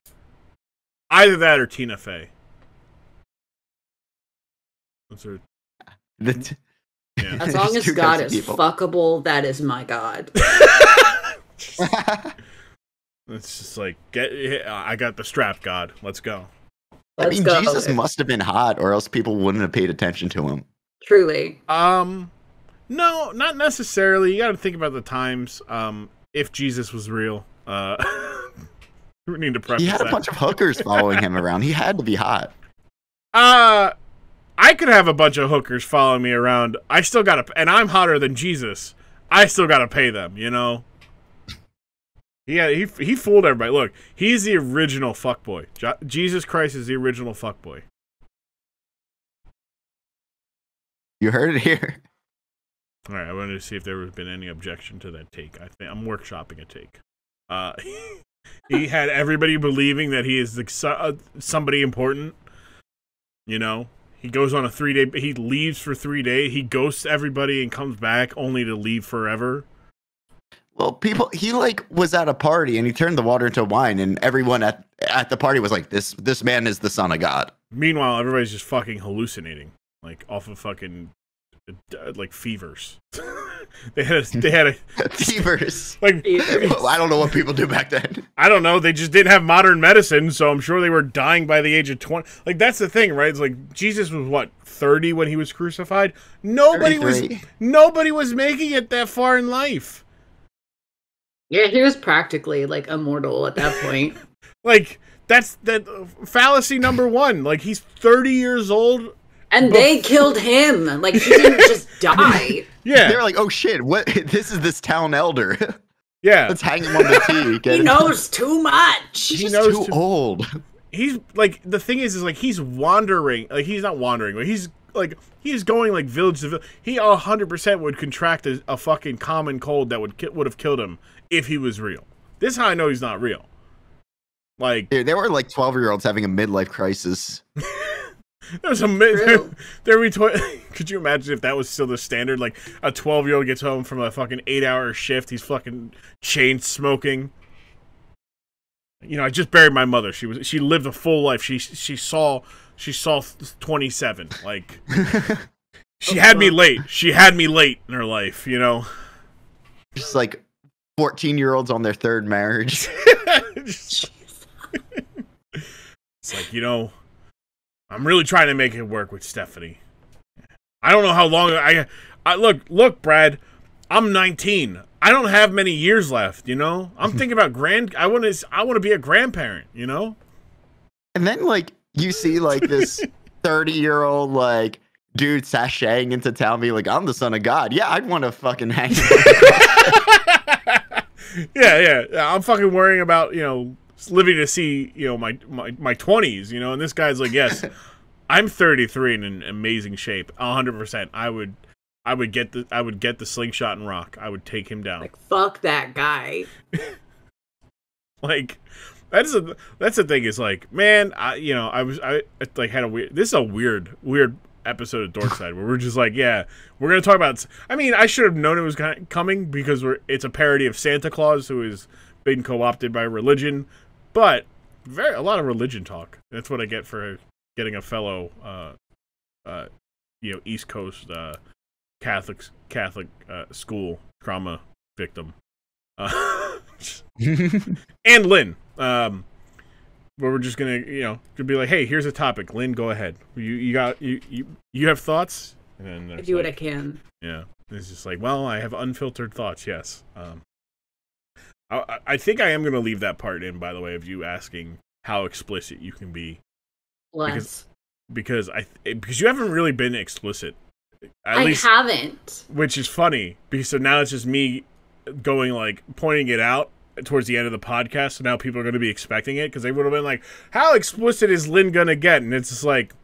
Either that or Tina Fey. That's her. Yeah. As long as God is fuckable, that is my God. It's just like, I got the strap, God. Let's go. Let's go. Jesus must have been hot, or else people wouldn't have paid attention to him. Truly. No, not necessarily. You got to think about the times. If Jesus was real, we need to preface He had a bunch of hookers following him around. He had to be hot. I could have a bunch of hookers following me around. I still gotta, and I'm hotter than Jesus. I still gotta pay them, you know. He fooled everybody. Look, he's the original fuckboy. Jesus Christ is the original fuckboy. You heard it here. All right, I wanted to see if there would have been any objection to that take. I think I'm workshopping a take. He had everybody believing that he is somebody important. You know, he goes on a 3-day. He leaves for 3 days. He ghosts everybody and comes back only to leave forever. Well, he was at a party and he turned the water into wine, and everyone at the party was like, "This man is the Son of God." Meanwhile, everybody's just fucking hallucinating, like off of fucking like fevers. they had a fevers. Like I don't know what people do back then. I don't know. They just didn't have modern medicine, so I'm sure they were dying by the age of 20. Like that's the thing, right? It's like Jesus was what, 30 when he was crucified. Nobody 33. was making it that far in life. Yeah, he was practically like immortal at that point. Like that's fallacy number 1. Like he's 30 years old. And they killed him. Like, he didn't just die. Yeah. They were like, "Oh shit, what? This is this town elder." Yeah. Let's hang him on the T. He knows too much. He's too old. He's like, the thing is like he's wandering. Like he's not wandering, but he's going like village to village. He 100% would contract a fucking common cold that would have killed him if he was real. This is how I know he's not real. Like, dude, they were like 12-year-olds having a midlife crisis. There's could you imagine if that was still the standard? Like a 12-year-old gets home from a fucking 8-hour shift, he's fucking chain smoking. You know, I just buried my mother. She lived a full life. She saw 27. Like she had me late. She had me late in her life, you know. Just like 14-year-olds on their third marriage. It's like, you know, I'm really trying to make it work with Stephanie. I don't know how long I look, Brad, I'm 19. I don't have many years left, you know? I'm thinking about I want to be a grandparent, you know? And then like you see like this 30-year-old like dude sashaying into town being like, "I'm the Son of God." Yeah, I'd want to fucking hang. Yeah. I'm fucking worrying about, you know, living to see, you know, my 20s, you know, and this guy's like, yes, I'm 33 in an amazing shape, 100%. I would get the slingshot and rock. I would take him down. Like, fuck that guy. Like, that's the thing is like, man, I had a weird. This is a weird episode of Dork Side where we're just like, yeah, we're gonna talk about. I mean, I should have known it was coming because it's a parody of Xanta Klaus, who has been co-opted by religion. But a lot of religion talk. That's what I get for getting a fellow East Coast Catholic school trauma victim, and Lynn. Where we're just gonna be like, hey, here's a topic. Lynn, go ahead. You have thoughts? And then I do what I can. Yeah, it's just like, well, I have unfiltered thoughts. Yes. I think I am gonna leave that part in. By the way, of you asking how explicit you can be. Less. Because you haven't really been explicit. I haven't. Which is funny because so now it's just me going like pointing it out towards the end of the podcast, so now people are going to be expecting it because they would have been like, how explicit is Lynn gonna get? And it's just like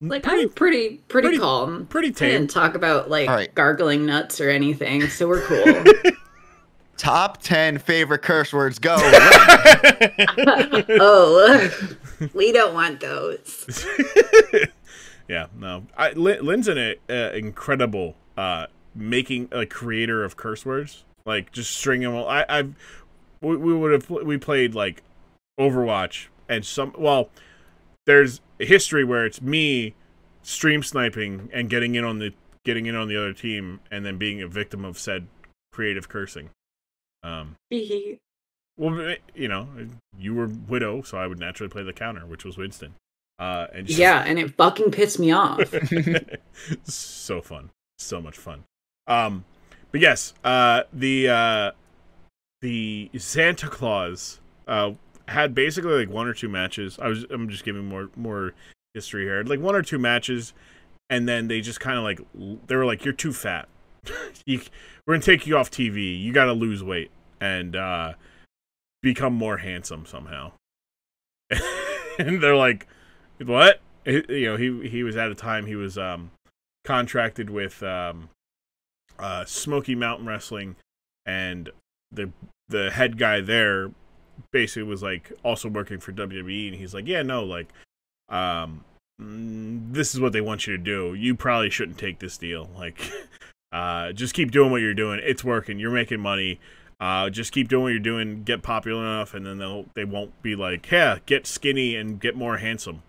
I'm pretty calm. Pretty tame. I didn't talk about gargling nuts or anything, so we're cool. Top 10 favorite curse words, go. Oh, we don't want those. Yeah, no. Lynn's an incredible making a creator of curse words. Like just stringing them. We played like Overwatch and there's a history where it's me stream sniping and getting in on the other team and then being a victim of said creative cursing. Well, you were Widow, so I would naturally play the counter, which was Winston. And it fucking pissed me off. So fun, so much fun. But yes, the Xanta Klaus had basically like 1 or 2 matches. I'm just giving more history here. Like 1 or 2 matches, and then they just kind of like they were like, "You're too fat. We're gonna take you off TV. You got to lose weight and become more handsome somehow." And they're like, "What?" He was at a time he was contracted with Smoky Mountain Wrestling, and the head guy there basically was like also working for WWE, and he's like, yeah, no, like this is what they want you to do. You probably shouldn't take this deal. Like just keep doing what you're doing. It's working. You're making money. Just keep doing what you're doing, get popular enough, and then they won't be like, yeah, get skinny and get more handsome.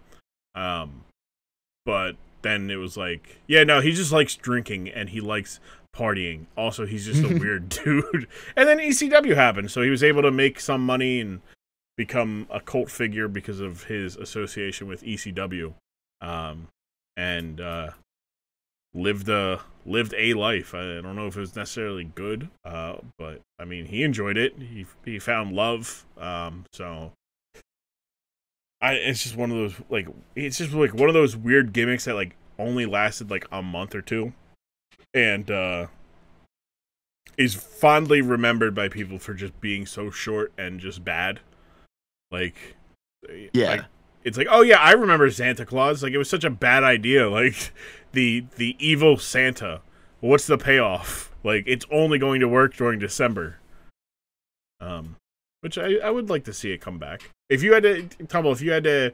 But then it was like, yeah, no, he just likes drinking and he likes partying. Also, he's just a weird dude. And then ECW happened, so he was able to make some money and become a cult figure because of his association with ECW. And lived a life. I don't know if it was necessarily good, but I mean, he enjoyed it. He found love. So it's just one of those one of those weird gimmicks that like only lasted like a month or two, and is fondly remembered by people for just being so short and just bad. Like, yeah. It's like, oh yeah, I remember Xanta Klaus. Like, it was such a bad idea. Like, the evil Santa. What's the payoff? Like, it's only going to work during December. Which I would like to see it come back. If you had to, Tumble, if you had to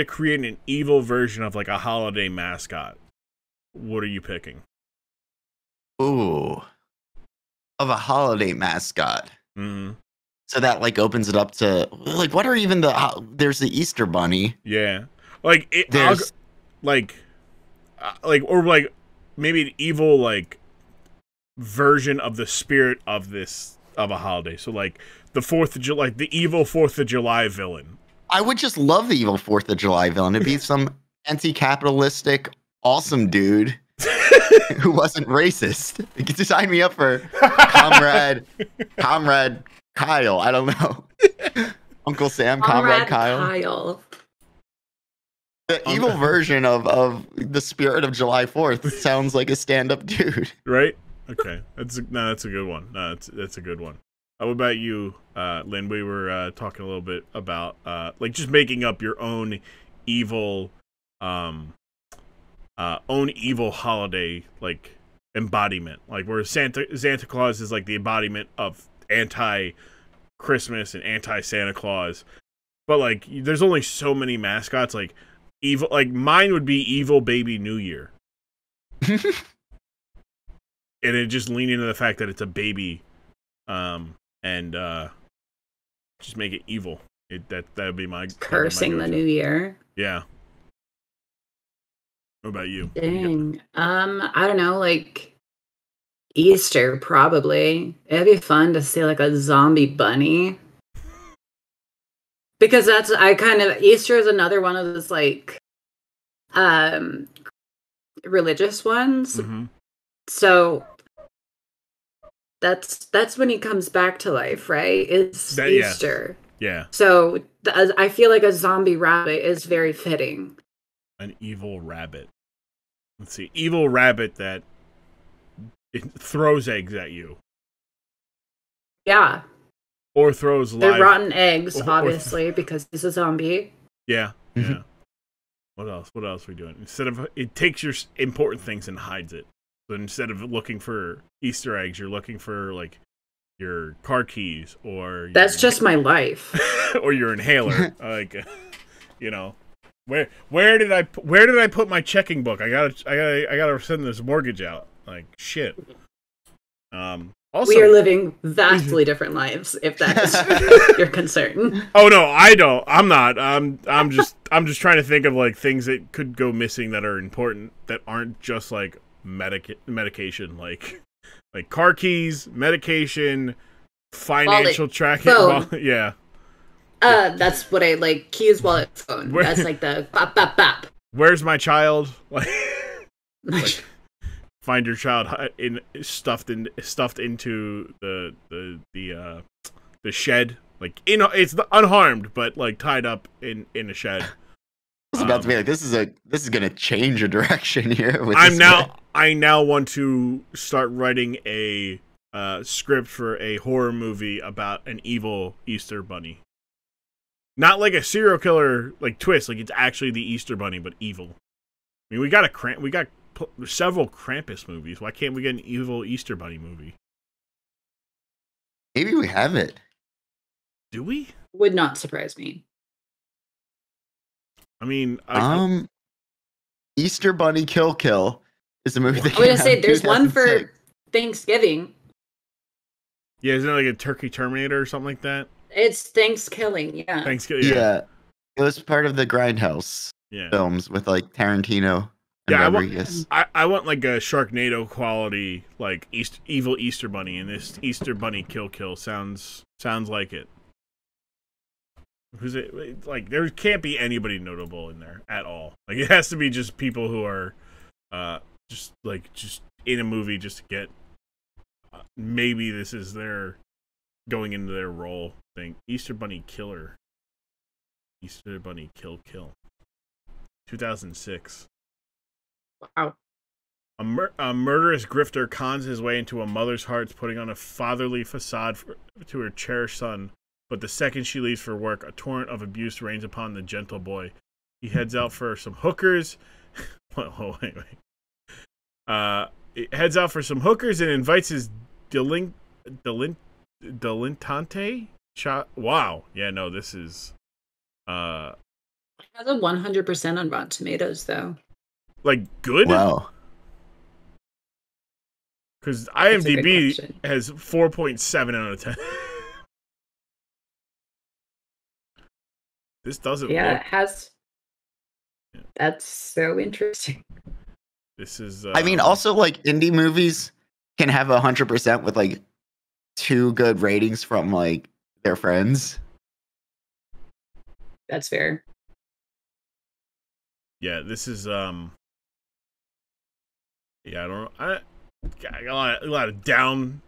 create an evil version of like a holiday mascot, what are you picking? Ooh, of a holiday mascot. Mm-hmm. So that like opens it up to like, what are even there's the Easter Bunny. Yeah, like or maybe an evil like version of the spirit of a holiday. So like the 4th of July, the evil 4th of July villain. I would just love the evil 4th of July villain. It'd be some anti-capitalistic, awesome dude who wasn't racist. You could sign me up for Comrade Kyle. I don't know. Uncle Sam, Comrade Kyle. The evil version of the spirit of July 4th sounds like a stand-up dude. Right? Okay. That's a good one. No, that's a good one. What about you, Lynn? We were talking a little bit about like just making up your own evil holiday like embodiment. Like where Xanta Klaus is like the embodiment of anti-Christmas and anti-Santa Claus. But like there's only so many mascots. Like evil, like mine would be Evil Baby New Year. And it just lean into the fact that it's a baby, and just make it evil. That would be my Cursing the new year. Yeah. What about you? Dang. I don't know, like Easter probably. It'd be fun to see like a zombie bunny. Because Easter is another one of those like religious ones. Mm-hmm. So that's when he comes back to life, right? It's Easter. Yeah. So I feel like a zombie rabbit is very fitting. An evil rabbit. Let's see. Evil rabbit that it throws eggs at you. Yeah. Or throws They're rotten eggs, obviously, because he's a zombie. Yeah. Yeah. What else? What else are we doing? It takes your important things and hides it. So instead of looking for Easter eggs, you're looking for like your car keys or that's just my life. or your inhaler. Like, you know, where did I put my checking book? I gotta send this mortgage out. Like shit. Also, we are living vastly different lives, if that's your concern. Oh no, I don't. I'm not. I'm just trying to think of like things that could go missing that are important that aren't just like medication, like car keys, medication, financial tracking. Yeah. That's what I like. Keys, wallet, phone. That's like the bop bop bop. Where's my child? Like find your child stuffed into the shed, like it's unharmed, but like tied up in a shed. I was about to be like, this is gonna change a direction here. I now want to start writing a script for a horror movie about an evil Easter bunny. Not like a serial killer like twist, like it's actually the Easter bunny, but evil. I mean, we got several Krampus movies. Why can't we get an evil Easter bunny movie? Maybe we have it. Do we? Would not surprise me. I mean, Easter Bunny Kill is a movie that I was gonna say there's one for Thanksgiving. Yeah, isn't it like a Turkey Terminator or something like that? It's Thanksgiving, yeah. Thanksgiving, yeah. It was part of the Grindhouse films with like Tarantino and Rodriguez. I want like a Sharknado quality, like evil Easter Bunny, and this Easter Bunny Kill sounds like it. Who's it? Like there can't be anybody notable in there at all. Like it has to be just people who are, just in a movie just to get. Maybe this is their going into their role thing. Easter Bunny Killer. Easter Bunny Kill. 2006. Wow. A murderous grifter cons his way into a mother's heart, putting on a fatherly facade to her cherished son. But the second she leaves for work, a torrent of abuse rains upon the gentle boy. He heads out for some hookers. Wait. He heads out for some hookers and invites his delintante. Wow. Yeah, no, this is. It has a 100% on Rotten Tomatoes, though. Like good? Wow. Because IMDb has 4.7 out of 10. This doesn't look... it has... Yeah. That's so interesting. This is... I mean, also, like, indie movies can have 100% with, like, 2 good ratings from, like, their friends. That's fair. Yeah, this is, Yeah, I don't know. I got a lot of down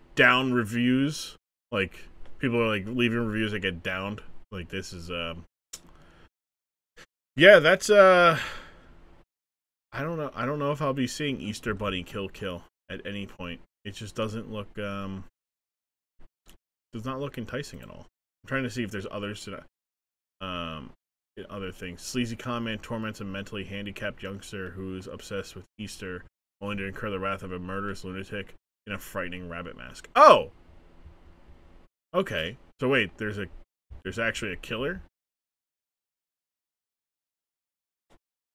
reviews. Like, people are, like, leaving reviews that get downed. Like, this is, Yeah, that's I don't know. I don't know if I'll be seeing Easter Bunny Kill at any point. It just doesn't look does not look enticing at all. I'm trying to see if there's others to other things. Sleazy conman torments a mentally handicapped youngster who is obsessed with Easter, only to incur the wrath of a murderous lunatic in a frightening rabbit mask. Oh. Okay. So wait, there's actually a killer?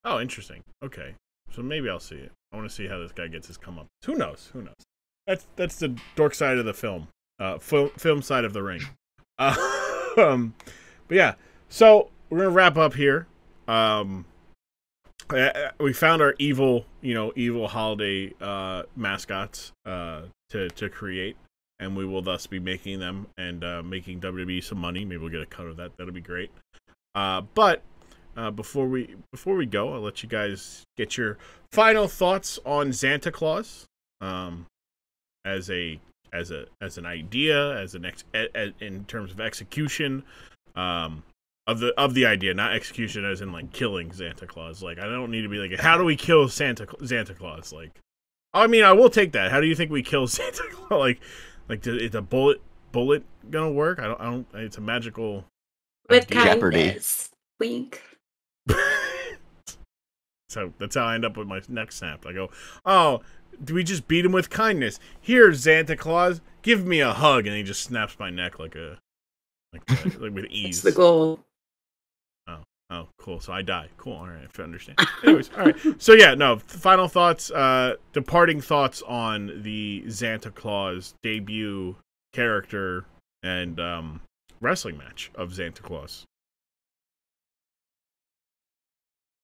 Oh, interesting. Okay. So maybe I'll see it. I want to see how this guy gets his come up. Who knows? That's the dork side of the film. Film side of the ring. But yeah. So we're gonna wrap up here. We found our evil holiday mascots to create, and we will thus be making them and making WWE some money. Maybe we'll get a cut of that. That'll be great. But before we go, I'll let you guys get your final thoughts on Xanta Klaus, as an idea, in terms of execution, of the idea, not execution as in like killing Xanta Klaus. Like, I don't need to be like, how do we kill Xanta Klaus? Like, I mean, I will take that. How do you think we kill Xanta Klaus? Like, is a bullet gonna work? I don't. It's a magical. With Jeopardy. kindness. Wink. So that's how I end up with my neck snapped. I go, oh, do we just beat him with kindness? Here, Xanta Klaus, give me a hug, and he just snaps my neck like with ease. That's the goal. Oh, cool. So I die. Cool. All right, I understand. Anyways, all right. So yeah, no. Final thoughts. Departing thoughts on the Xanta Klaus debut character and wrestling match of Xanta Klaus.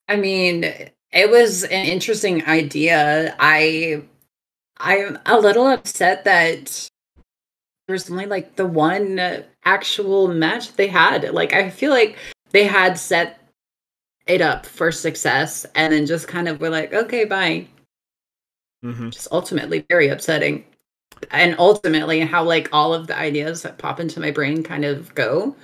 I mean, it was an interesting idea. I'm a little upset that there's only like the one actual match they had. Like, I feel like they had set it up for success and then just kind of were like, okay, bye. Mm-hmm. Just ultimately very upsetting. And ultimately how like all of the ideas that pop into my brain kind of go.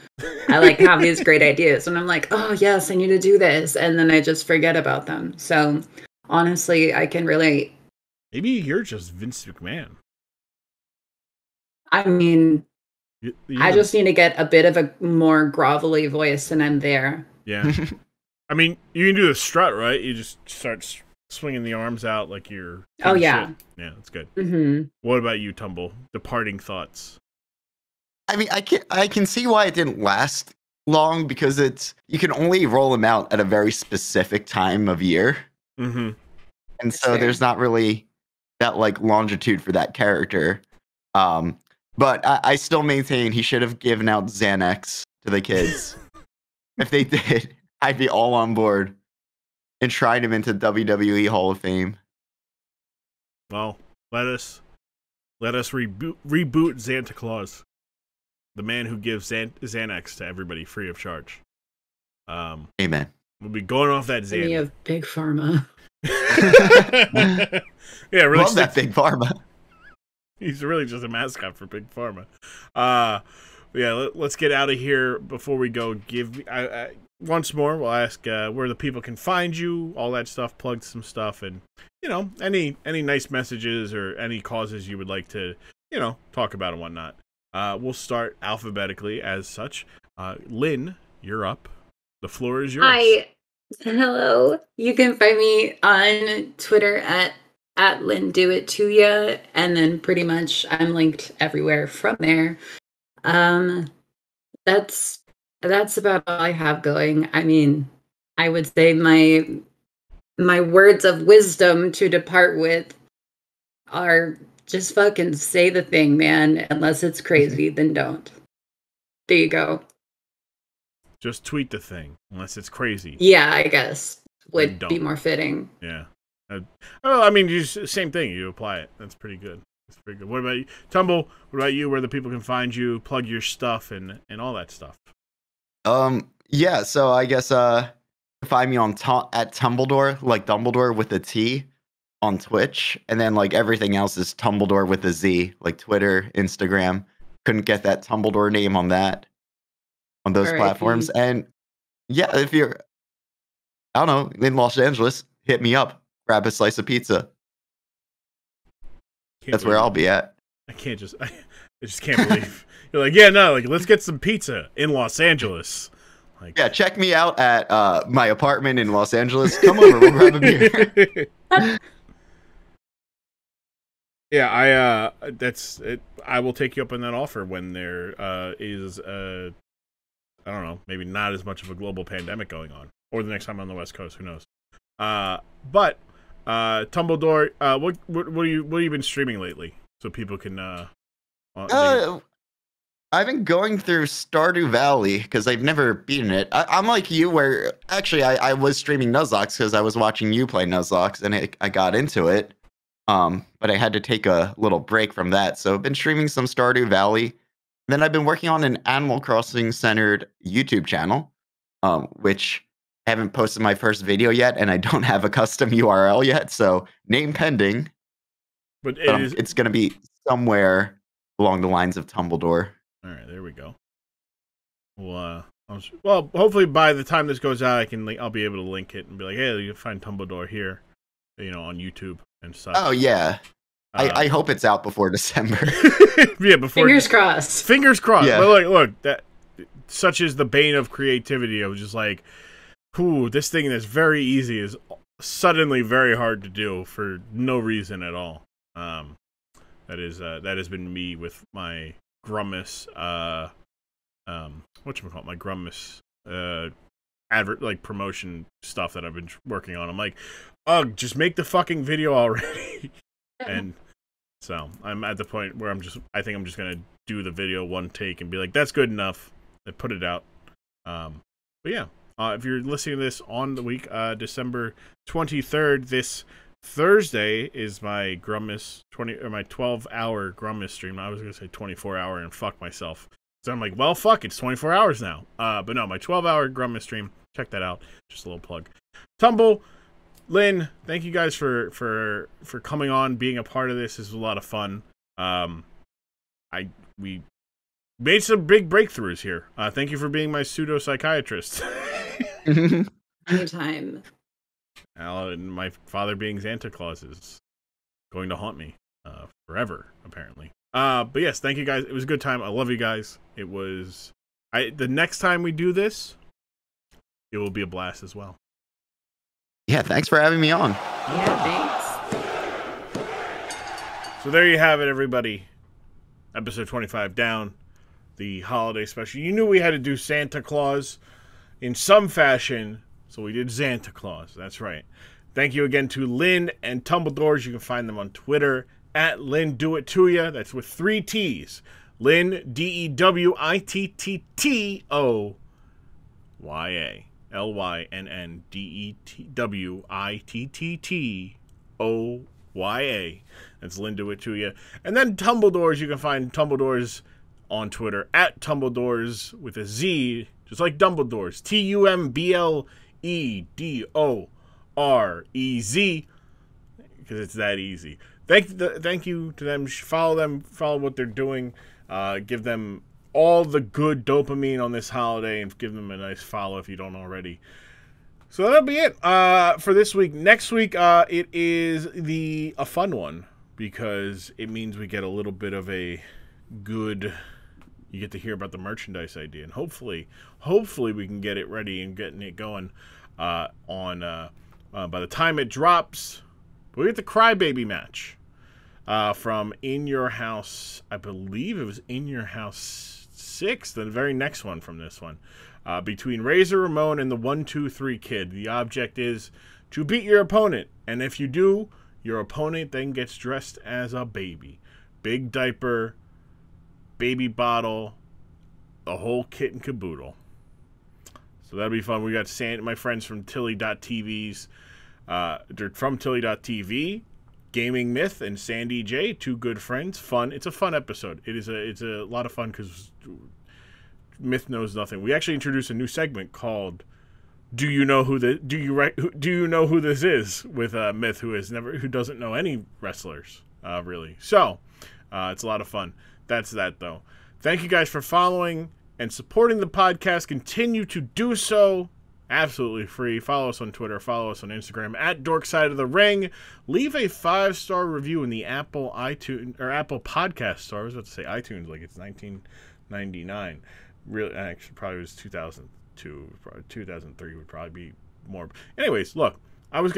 I like have these great ideas and I'm like, oh yes, I need to do this. And then I just forget about them. So honestly, I can relate. Maybe you're just Vince McMahon. I mean, You I just need to get a bit of a more grovelly voice and I'm there. Yeah. I mean, you can do the strut, right? You just start swinging the arms out like you're... Oh, yeah. Shit. Yeah, that's good. Mm-hmm. What about you, Tumble? Departing thoughts. I mean, I can see why it didn't last long because you can only roll them out at a very specific time of year. Mm-hmm. And so there's not really that like longitude for that character. But I still maintain he should have given out Xanax to the kids. If they did, I'd be all on board and tried him into WWE Hall of Fame. Well, let us reboot Xanta Klaus, the man who gives Xanax to everybody free of charge. Amen. We'll be going off that Xanax. Me of Big Pharma. Yeah, really. Love that Big Pharma. He's really just a mascot for Big Pharma. Yeah, let's get out of here before we go. Once more, we'll ask where the people can find you, all that stuff, plug some stuff, and, any nice messages or any causes you would like to, talk about and whatnot. We'll start alphabetically as such. Lynn, you're up. The floor is yours. Hi. Hello. You can find me on Twitter at LynnDoItToya, and then pretty much I'm linked everywhere from there. That's about all I have going. I mean, I would say my words of wisdom to depart with are just fucking say the thing, man. Unless it's crazy, then don't. There you go. Just tweet the thing, unless it's crazy. Yeah, I guess would be more fitting. Yeah. I mean, same thing. You apply it. That's pretty good. That's pretty good. What about you, Tumble? What about you? Where the people can find you, plug your stuff, and all that stuff. Yeah. So I guess find me on at Tumbledore, like Dumbledore with a T, on Twitch, and then like everything else is Tumbledore with a Z, like Twitter, Instagram. Couldn't get that Tumbledore name on those platforms. And yeah, if you're, I don't know, in Los Angeles, hit me up. Grab a slice of pizza. That's where I'll be at. I just can't believe you're like, yeah, no, like let's get some pizza in Los Angeles. Like, yeah, check me out at my apartment in Los Angeles. Come over, we'll grab a beer. Yeah, that's it. I will take you up on that offer when there is I don't know, maybe not as much of a global pandemic going on, or the next time on the West Coast, who knows. But Tumbledore, what have you been streaming lately, so people can I've been going through Stardew Valley because I've never beaten it. I'm like you, where actually I was streaming Nuzlocke because I was watching you play Nuzlocke, and I got into it. But I had to take a little break from that, so I've been streaming some Stardew Valley. Then I've been working on an Animal Crossing centered YouTube channel, which I haven't posted my first video yet, and I don't have a custom URL yet, so name pending. But it's going to be somewhere along the lines of Tumbledore. All right, there we go. Well, hopefully by the time this goes out, I'll be able to link it and be like, hey, you can find Tumbledore here, on YouTube and stuff. Oh yeah, I hope it's out before December. Yeah, before. Fingers crossed. Fingers crossed. Yeah. But look, that such is the bane of creativity. I was just like, this thing that's very easy is suddenly very hard to do for no reason at all. That has been me with my Grummus, whatchamacallit, my Grummus, promotion stuff that I've been working on. I'm like, ugh, just make the fucking video already. And so I'm at the point where I think I'm just going to do the video one take and be like, that's good enough. And put it out. But yeah, if you're listening to this on the week, December 23rd, this Thursday is my Grummus my 12-hour Grummus stream. I was gonna say 24-hour and fuck myself. So I'm like, well, fuck, it's 24 hours now. But no, my 12-hour Grummus stream. Check that out. Just a little plug. Tumble, Lynn, thank you guys for coming on, being a part of this. This was a lot of fun. We made some big breakthroughs here. Thank you for being my pseudo psychiatrist. Anytime. And my father being Xanta Klaus is going to haunt me forever, apparently. But yes, thank you guys. It was a good time. I love you guys. It was. The next time we do this, it will be a blast as well. Yeah, thanks for having me on. Yeah, thanks. So there you have it, everybody. Episode 25 down. The holiday special. You knew we had to do Santa Claus in some fashion. So we did Xanta Klaus. That's right. Thank you again to Lynn and Tumbledores. You can find them on Twitter at Lynn Do It To Ya. That's with 3 T's. Lynn DEWITTTOYA. LYNNDEWITTTOYA. That's Lynn Do It To Ya. And then Tumbledores. You can find Tumbledores on Twitter at Tumbledores with a Z, just like Dumbledore's. TUMBLEDOREZ, because it's that easy. Thank you to them. Follow what they're doing. Give them all the good dopamine on this holiday, and give them a nice follow if you don't already. So that'll be it for this week. Next week, it is a fun one, because it means we get a little bit of a good. You get to hear about the merchandise idea, and hopefully we can get it ready and getting it going by the time it drops. We get the Crybaby match from In Your House. I believe it was In Your House 6, the very next one from this one, between Razor Ramon and the 1-2-3 Kid. The object is to beat your opponent, and if you do, your opponent then gets dressed as a baby. Big diaper, baby bottle, the whole kit and caboodle. So that'll be fun. We got my friends from Tilly.tv's, from Tilly.tv, Gaming Myth, and Sandy J, 2 good friends. Fun. It's a fun episode. It's a lot of fun because Myth knows nothing. We actually introduced a new segment called Do you know who this is, with Myth, who doesn't know any wrestlers really. So it's a lot of fun. That's that, though. Thank you guys for following and supporting the podcast. Continue to do so. Absolutely free. Follow us on Twitter. Follow us on Instagram at Dork Side of the Ring. Leave a 5-star review in the Apple Podcast Store. I was about to say iTunes like it's 1999. Really, actually, probably was 2002. Probably 2003 would probably be more. Anyways, look, I was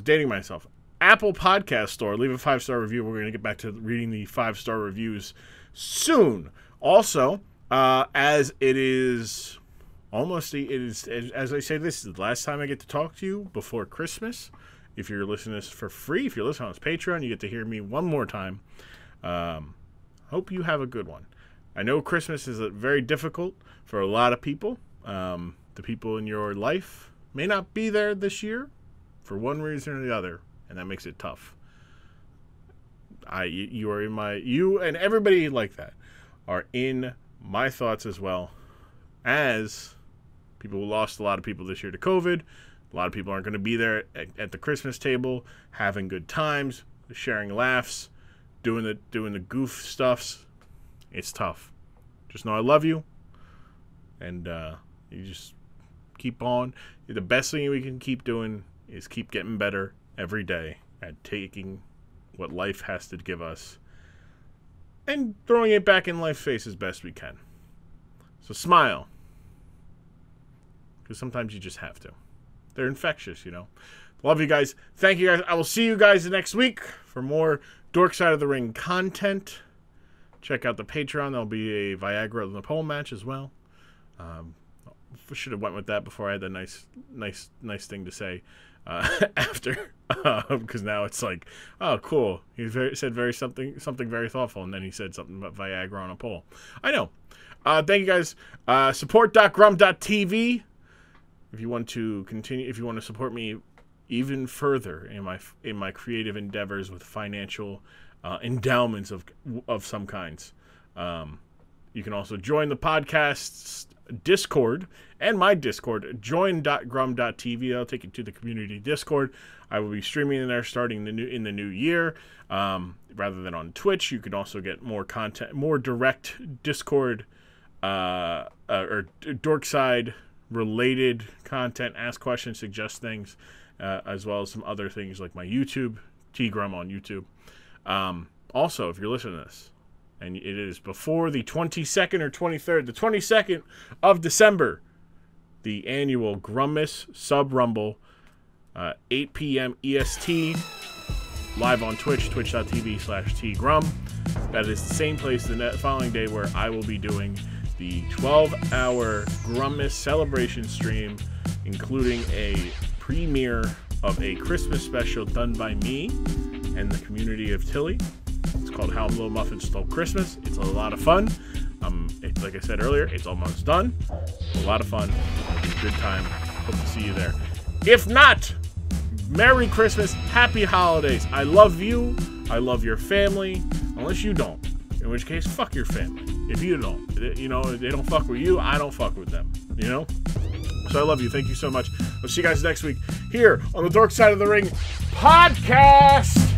dating myself. Apple Podcast Store. Leave a 5-star review. We're going to get back to reading the 5-star reviews soon. Also, as it is as I say, this is the last time I get to talk to you before Christmas. If you're listening to this for free, if you're listening on Patreon, you get to hear me one more time. Hope you have a good one. I know Christmas is very difficult for a lot of people. The people in your life may not be there this year for one reason or the other, and that makes it tough. You and everybody like that are in my thoughts as well, as people who lost a lot of people this year to COVID. A lot of people aren't going to be there at the Christmas table, having good times, sharing laughs, doing the goof stuffs. It's tough. Just know I love you, and you just keep on. The best thing we can keep doing is keep getting better every day at taking what life has to give us and throwing it back in life's face as best we can. So smile, because sometimes you just have to. They're infectious, you know. Love you guys. Thank you guys. I will see you guys next week for more Dork Side of the Ring content. Check out the Patreon. There'll be a Viagra on the pole match as well. Should have went with that before I had the nice thing to say after, because now it's like, oh, cool. He said something very thoughtful, and then he said something about Viagra on a pole. I know. Thank you guys. Support.grumm.tv. If you want to continue, if you want to support me even further in my creative endeavors with financial endowments of some kinds, you can also join the podcast's Discord and my Discord. Join.grumm.tv. I'll take you to the community Discord. I will be streaming in there starting in the new year. Rather than on Twitch, you can also get more content, more direct Discord or Dork Side related content. Ask questions, suggest things, as well as some other things like my YouTube, Grumm on YouTube. Also, if you're listening to this, and it is before the 22nd or 23rd, the 22nd of December, the annual Grummas Sub Rumble, 8 p.m. EST, live on Twitch, twitch.tv/tgrumm. That is the same place the following day where I will be doing the 12-hour Grummas celebration stream, including a premiere of a Christmas special done by me and the community of Tilly. It's called How Little Muffins Stole Christmas. It's a lot of fun. Like I said earlier, it's almost done. It's a lot of fun. It'll be a good time. Hope to see you there. If not, Merry Christmas, Happy Holidays. I love you. I love your family. Unless you don't. In which case, fuck your family. If you don't. You know, they don't fuck with you, I don't fuck with them. You know? So I love you. Thank you so much. We'll see you guys next week here on the Dork Side of the Ring podcast.